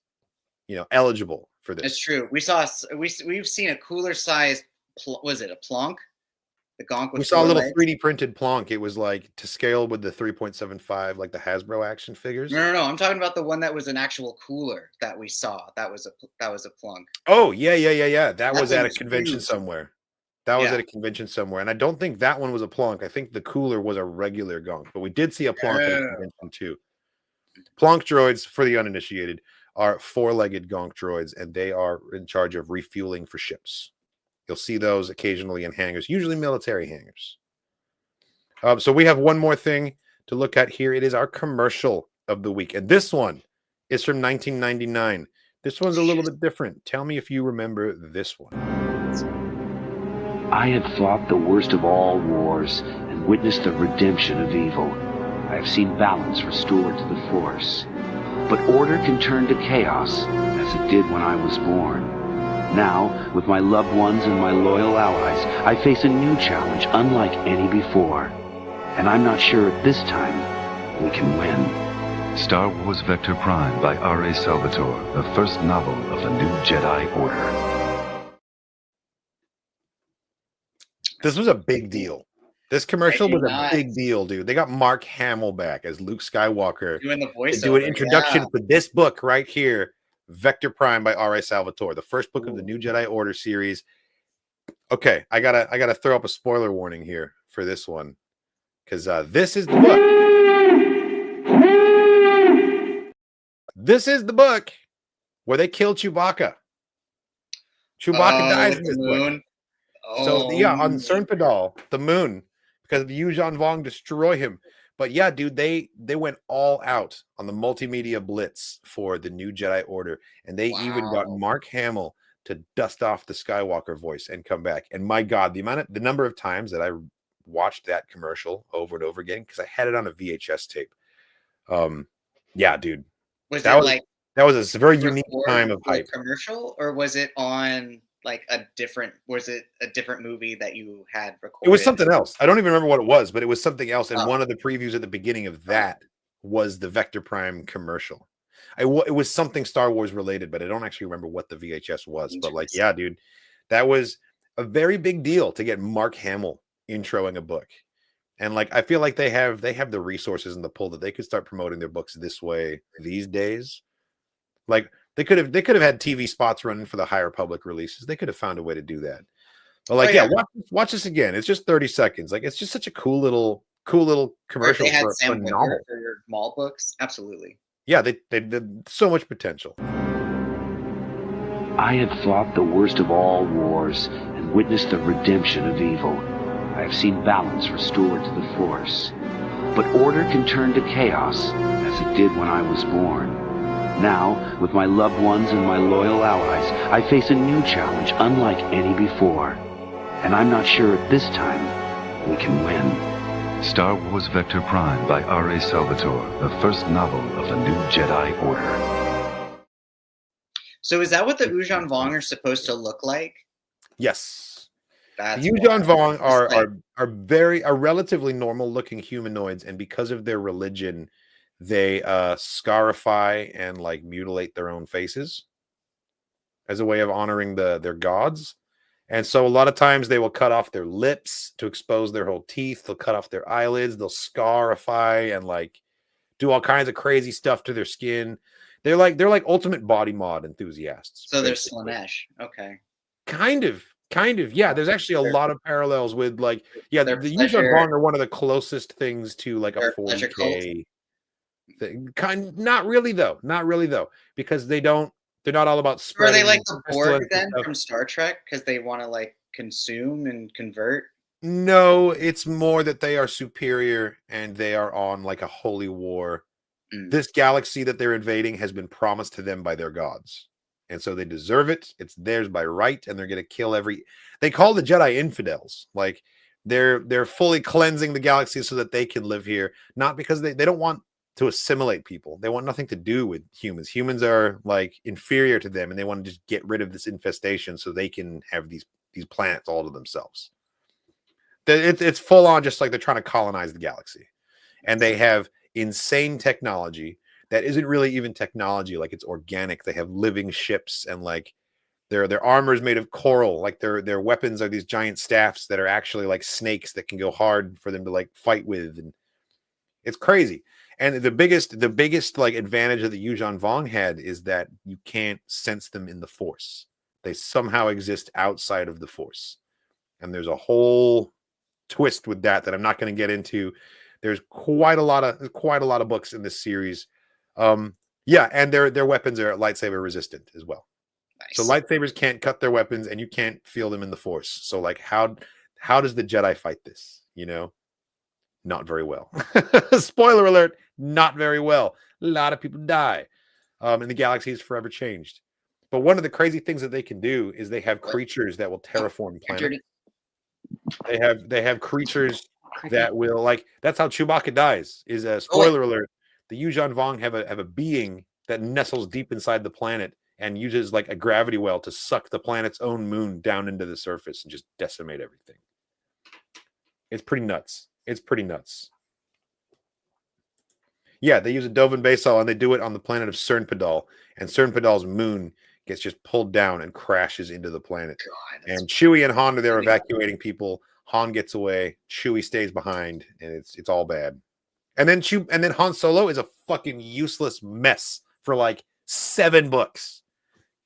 eligible for this. It's true. We've seen a cooler size. Was it a plonk? The Gonk. We saw a little 3D printed plonk. It was like to scale with the 3.75, like the Hasbro action figures. No. I'm talking about the one that was an actual cooler that we saw. That was a plonk. Oh yeah. That was at a convention huge. somewhere. That was at a convention somewhere, and I don't think that one was a plonk. I think the cooler was a regular Gonk, but we did see a plonk at a convention too. Plonk droids, for the uninitiated, are 4-legged Gonk droids, and they are in charge of refueling for ships. You'll see those occasionally in hangars, usually military hangars. So we have one more thing to look at here. It is our commercial of the week, and this one is from 1999. This one's a little bit different. Tell me if you remember this one. I had fought the worst of all wars and witnessed the redemption of evil. I have seen balance restored to the Force. But order can turn to chaos, as it did when I was born. Now, with my loved ones and my loyal allies, I face a new challenge unlike any before. And I'm not sure at this time we can win. Star Wars Vector Prime by R.A. Salvatore, the first novel of the new Jedi Order. This was a big deal. This commercial was a big deal, dude. They got Mark Hamill back as Luke Skywalker doing the voice. To do an introduction for this book right here, Vector Prime by R.A. Salvatore, the first book of the New Jedi Order series. Okay, I gotta throw up a spoiler warning here for this one, because this is the book. This is the book where they kill Chewbacca. Chewbacca dies in this book. So on Cern Padal, the moon, because the Yuuzhan Vong destroy him. But yeah, dude, they went all out on the multimedia blitz for the New Jedi Order, and they even got Mark Hamill to dust off the Skywalker voice and come back. And my God, the number of times that I watched that commercial over and over again, because I had it on a VHS tape. Yeah, dude, that was a very unique time of hype. Commercial, or was it on? Was it a different movie that you had recorded? It was something else. I don't even remember what it was, but it was something else. And one of the previews at the beginning of that was the Vector Prime commercial. It was something Star Wars related, but I don't actually remember what the VHS was. But yeah, dude, that was a very big deal to get Mark Hamill introing a book. And I feel like they have the resources and the pull that they could start promoting their books this way these days. They could have had TV spots running for the High Republic releases. They could have found a way to do that. But watch this again. It's just 30 seconds. It's just such a cool little commercial. Or if they had Sam Witwer for your mall books, absolutely. Yeah, they did so much potential. I had fought the worst of all wars and witnessed the redemption of evil. I have seen balance restored to the Force. But order can turn to chaos, as it did when I was born. Now, with my loved ones and my loyal allies, I face a new challenge unlike any before. And I'm not sure at this time we can win. Star Wars Vector Prime by R.A. Salvatore, the first novel of the new Jedi Order. So is that what the Yuuzhan Vong are supposed to look like? Yes. The Yuuzhan Vong are relatively normal looking humanoids, and because of their religion, they scarify and mutilate their own faces as a way of honoring their gods. And so a lot of times they will cut off their lips to expose their whole teeth. They'll cut off their eyelids. They'll scarify and do all kinds of crazy stuff to their skin. They're like ultimate body mod enthusiasts. So they're Slanesh. Okay. Kind of. Yeah, there's actually a lot of parallels with the Yuuzhan Vong are one of the closest things to a 40K thing. Not really though, because they're not all about spreading. Are they like the Borg then from Star Trek, because they want to consume and convert? No, it's more that they are superior and they are on a holy war. This galaxy that they're invading has been promised to them by their gods, and so they deserve it. It's theirs by right, and they're going to kill they call the Jedi infidels. They're fully cleansing the galaxy so that they can live here, not because they don't want to assimilate people. They want nothing to do with humans. Humans are inferior to them, and they want to just get rid of this infestation so they can have these planets all to themselves. It's full on, just they're trying to colonize the galaxy, and they have insane technology. that isn't really even technology. Like it's organic. They have living ships, and like their armor is made of coral. Like their weapons are these giant staffs that are actually like snakes that can go hard for them to like fight with, and it's crazy. And the biggest like advantage that the Yuuzhan Vong had is that you can't sense them in the Force. They somehow exist outside of the Force, and there's a whole twist with that I'm not going to get into. There's quite a lot of books in this series. Yeah, and their weapons are lightsaber resistant as well. Nice. So lightsabers can't cut their weapons, and you can't feel them in the Force. So like, how does the Jedi fight this? You know, not very well. Spoiler alert: not very well. A lot of people die, and the galaxy is forever changed. But one of the crazy things that they can do is they have creatures that will terraform planets. They have creatures that will, like, that's how Chewbacca dies. Is a spoiler alert. The Yuuzhan Vong have a being that nestles deep inside the planet and uses like a gravity well to suck the planet's own moon down into the surface and just decimate everything. It's pretty nuts. Yeah, they use a Dovin Basal, and they do it on the planet of Cernpadal, and Cernpadal's moon gets just pulled down and crashes into the planet. God, and Chewie and Han are there evacuating people. Han gets away, Chewie stays behind, and it's all bad. And then Han Solo is a fucking useless mess for like 7 books.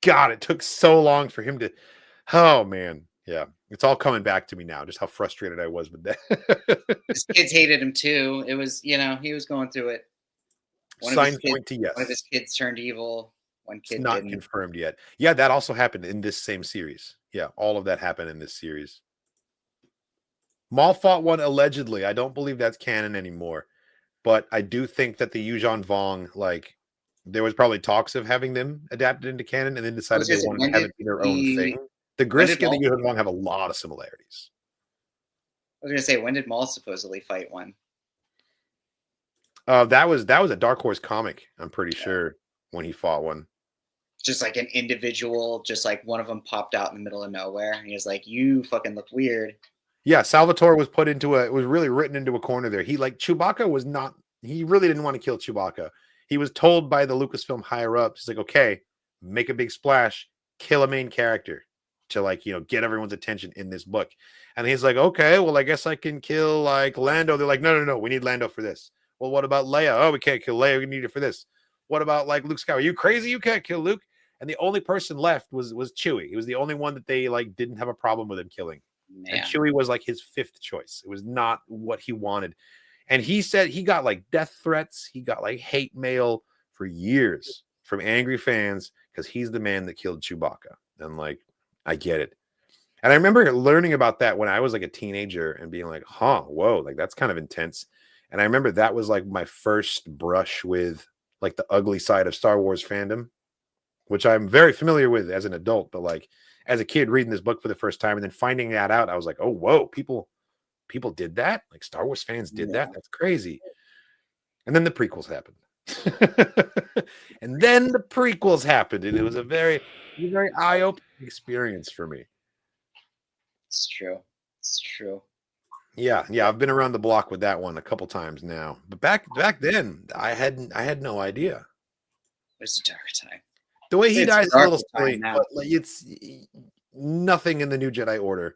God, it took so long for him to. Oh man, yeah, it's all coming back to me now. Just how frustrated I was with that. His kids hated him too. It was, he was going through it. Sign point to yes. One of his kids turned evil. One kid it's not didn't. Confirmed yet. Yeah, that also happened in this same series. Yeah, all of that happened in this series. Maul fought one allegedly. I don't believe that's canon anymore, but I do think that the Yuuzhan Vong, like, there was probably talks of having them adapted into canon, and then decided they wanted to have it be their own thing. The Grisk and the Yuuzhan Vong have a lot of similarities. I was gonna say, when did Maul supposedly fight one? That was a Dark Horse comic. I'm pretty sure when he fought one. Just like an individual, just like one of them popped out in the middle of nowhere, and he was like, "You fucking look weird." Yeah, Salvatore was was really written into a corner there. He he really didn't want to kill Chewbacca. He was told by the Lucasfilm higher up, he's like, okay, make a big splash, kill a main character to like, get everyone's attention in this book. And he's like, okay, well, I guess I can kill like Lando. They're like, no, we need Lando for this. Well, what about Leia? Oh, we can't kill Leia. We need it for this. What about like Luke Skywalker? Are you crazy? You can't kill Luke. And the only person left was Chewie. He was the only one that they like didn't have a problem with him killing. Man. And Chewie was like his 5th choice. It was not what he wanted. And he said he got like death threats. He got like hate mail for years from angry fans because he's the man that killed Chewbacca. And like, I get it. And I remember learning about that when I was like a teenager and being like, whoa, like that's kind of intense. And I remember that was like my first brush with like the ugly side of Star Wars fandom, which I'm very familiar with as an adult. But like as a kid reading this book for the first time and then finding that out, I was like, oh, whoa, people did that? Like Star Wars fans did that? That's crazy. And then the prequels happened. And it was a very eye-opening experience for me. It's true. Yeah, I've been around the block with that one a couple times now. But back then, I had no idea. It's a dark time. The way he dies is a little silly, but like, it's nothing in the New Jedi Order.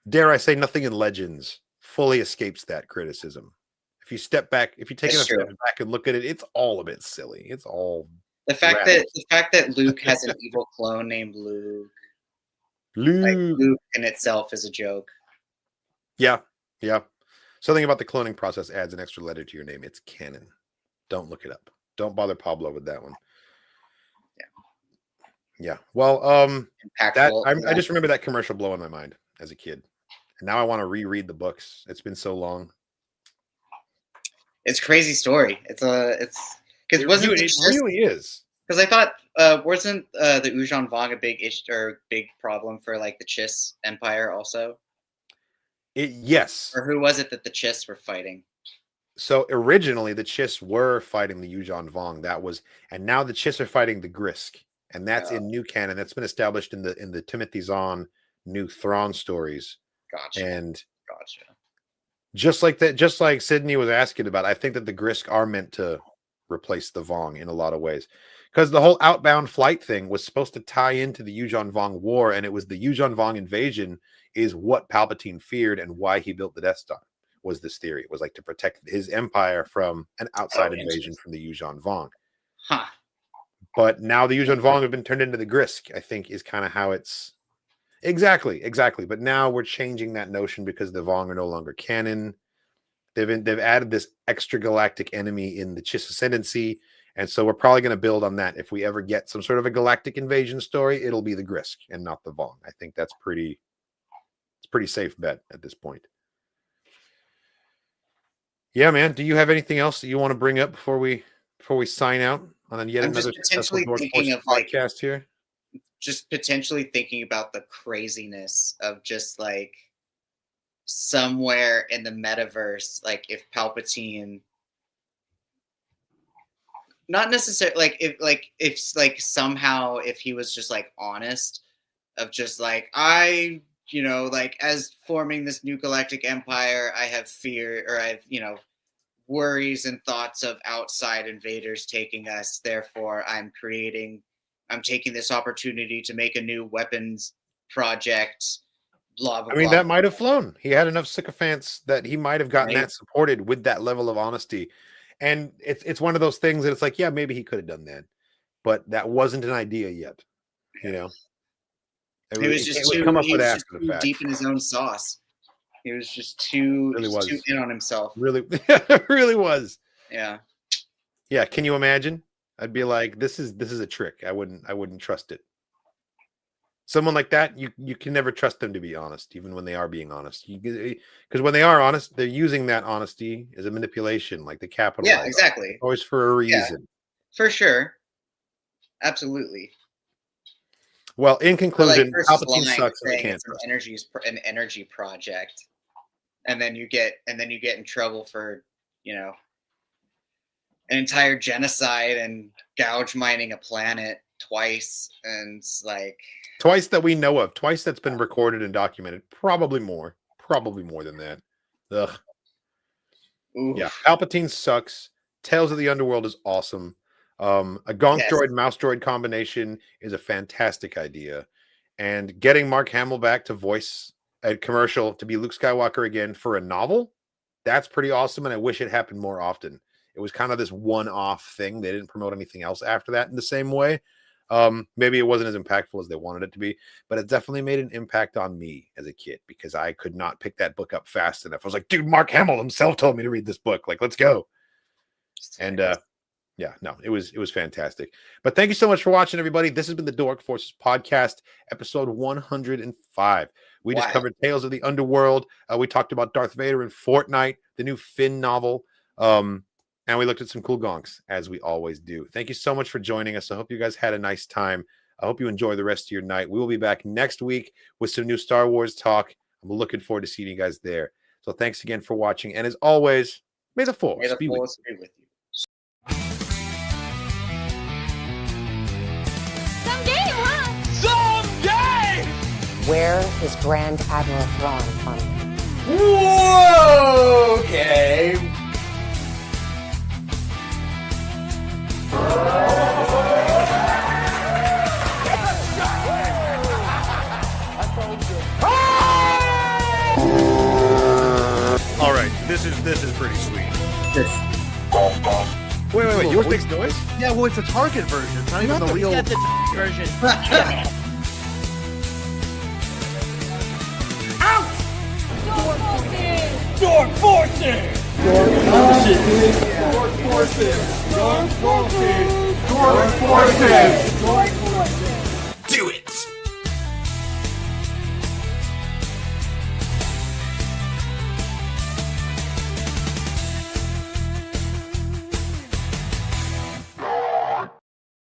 Dare I say, nothing in Legends fully escapes that criticism. If you step back, if you take a step back and look at it, it's all a bit silly. It's all the fact that Luke has an evil clone named Luke. Like, Luke in itself is a joke. Yeah. Something about the cloning process adds an extra letter to your name. It's canon. Don't look it up. Don't bother Pablo with that one. Yeah. Well, I just remember that commercial blowing my mind as a kid, and now I want to reread the books. It's been so long. It's a crazy story. It's because it really is. Because I thought wasn't the Yuuzhan Vong a big issue or big problem for like the Chiss Empire also? Yes. Or who was it that the Chiss were fighting? So originally the Chiss were fighting the Yuuzhan Vong. And now the Chiss are fighting the Grisk. And that's in new canon. That's been established in the Timothy Zahn new Thrawn stories. Gotcha. And just like that, just like Sydney was asking about, I think that the Grisk are meant to replace the Vong in a lot of ways. Because the whole outbound flight thing was supposed to tie into the Yuuzhan Vong war, and it was the Yuuzhan Vong invasion is what Palpatine feared and why he built the Death Star, was this theory. It was like to protect his empire from an outside invasion from the Yuuzhan Vong. Huh. But now the Yuuzhan Vong have been turned into the Grisk, I think is kind of how it's... Exactly. But now we're changing that notion because the Vong are no longer canon. They've added this extra galactic enemy in the Chiss Ascendancy, and so we're probably going to build on that. If we ever get some sort of a galactic invasion story, it'll be the Grisk and not the Vong. I think that's pretty safe bet at this point. Yeah, man. Do you have anything else that you want to bring up before we sign out on yet another successful Dork Force podcast here? Just potentially thinking about the craziness of just like somewhere in the metaverse, like if Palpatine, not necessarily if somehow if he was just like honest of just like, I, you know, like as forming this new galactic empire, I have fear, or I've, you know, worries and thoughts of outside invaders taking us. Therefore, I'm taking this opportunity to make a new weapons project. Blah, blah, I mean, blah. that might have flown. He had enough sycophants that he might have gotten that supported with that level of honesty. And it's one of those things that it's like, yeah, maybe he could have done that, but that wasn't an idea yet. You know, He was just too deep in his own sauce. He was just too in on himself. Really, really was. Yeah. Yeah. Can you imagine? I'd be like, this is a trick. I wouldn't trust it. Someone like that, you can never trust them to be honest, even when they are being honest. Because when they are honest, they're using that honesty as a manipulation, like the capital. Yeah, exactly. Always for a reason. Yeah, for sure. Absolutely. Well, in conclusion, Palpatine sucks. It's an energy project, and then you get in trouble for, you know, an entire genocide and gouge mining a planet twice, and like twice that we know of, twice that's been recorded and documented, probably more than that. Ugh. Oof. Yeah, Palpatine sucks. Tales of the Underworld is awesome. A Gonk droid mouse droid combination is a fantastic idea, and getting Mark Hamill back to voice a commercial to be Luke Skywalker again for a novel, that's pretty awesome, and I wish it happened more often. It was kind of this one-off thing. They didn't promote anything else after that in the same way. Maybe it wasn't as impactful as they wanted it to be, but it definitely made an impact on me as a kid because I could not pick that book up fast enough. I was like, dude, Mark Hamill himself told me to read this book. Like, let's go. And yeah, no, it was fantastic. But thank you so much for watching, everybody. This has been the Dork Forces podcast, episode 105. We just covered Tales of the Underworld. We talked about Darth Vader and Fortnite, the new Finn novel. And we looked at some cool gonks, as we always do. Thank you so much for joining us. I hope you guys had a nice time. I hope you enjoy the rest of your night. We will be back next week with some new Star Wars talk. I'm looking forward to seeing you guys there. So thanks again for watching. And as always, may the Force be with you. Someday! Where is Grand Admiral Thrawn from? Whoa, okay. All right, this is pretty sweet. Wait, yours makes noise? Yeah, well, it's a Target version. It's not even the real version. Out! Dork Forces! Dork Forces! Dork Forces! Dork Forces! Dork Forces! Dork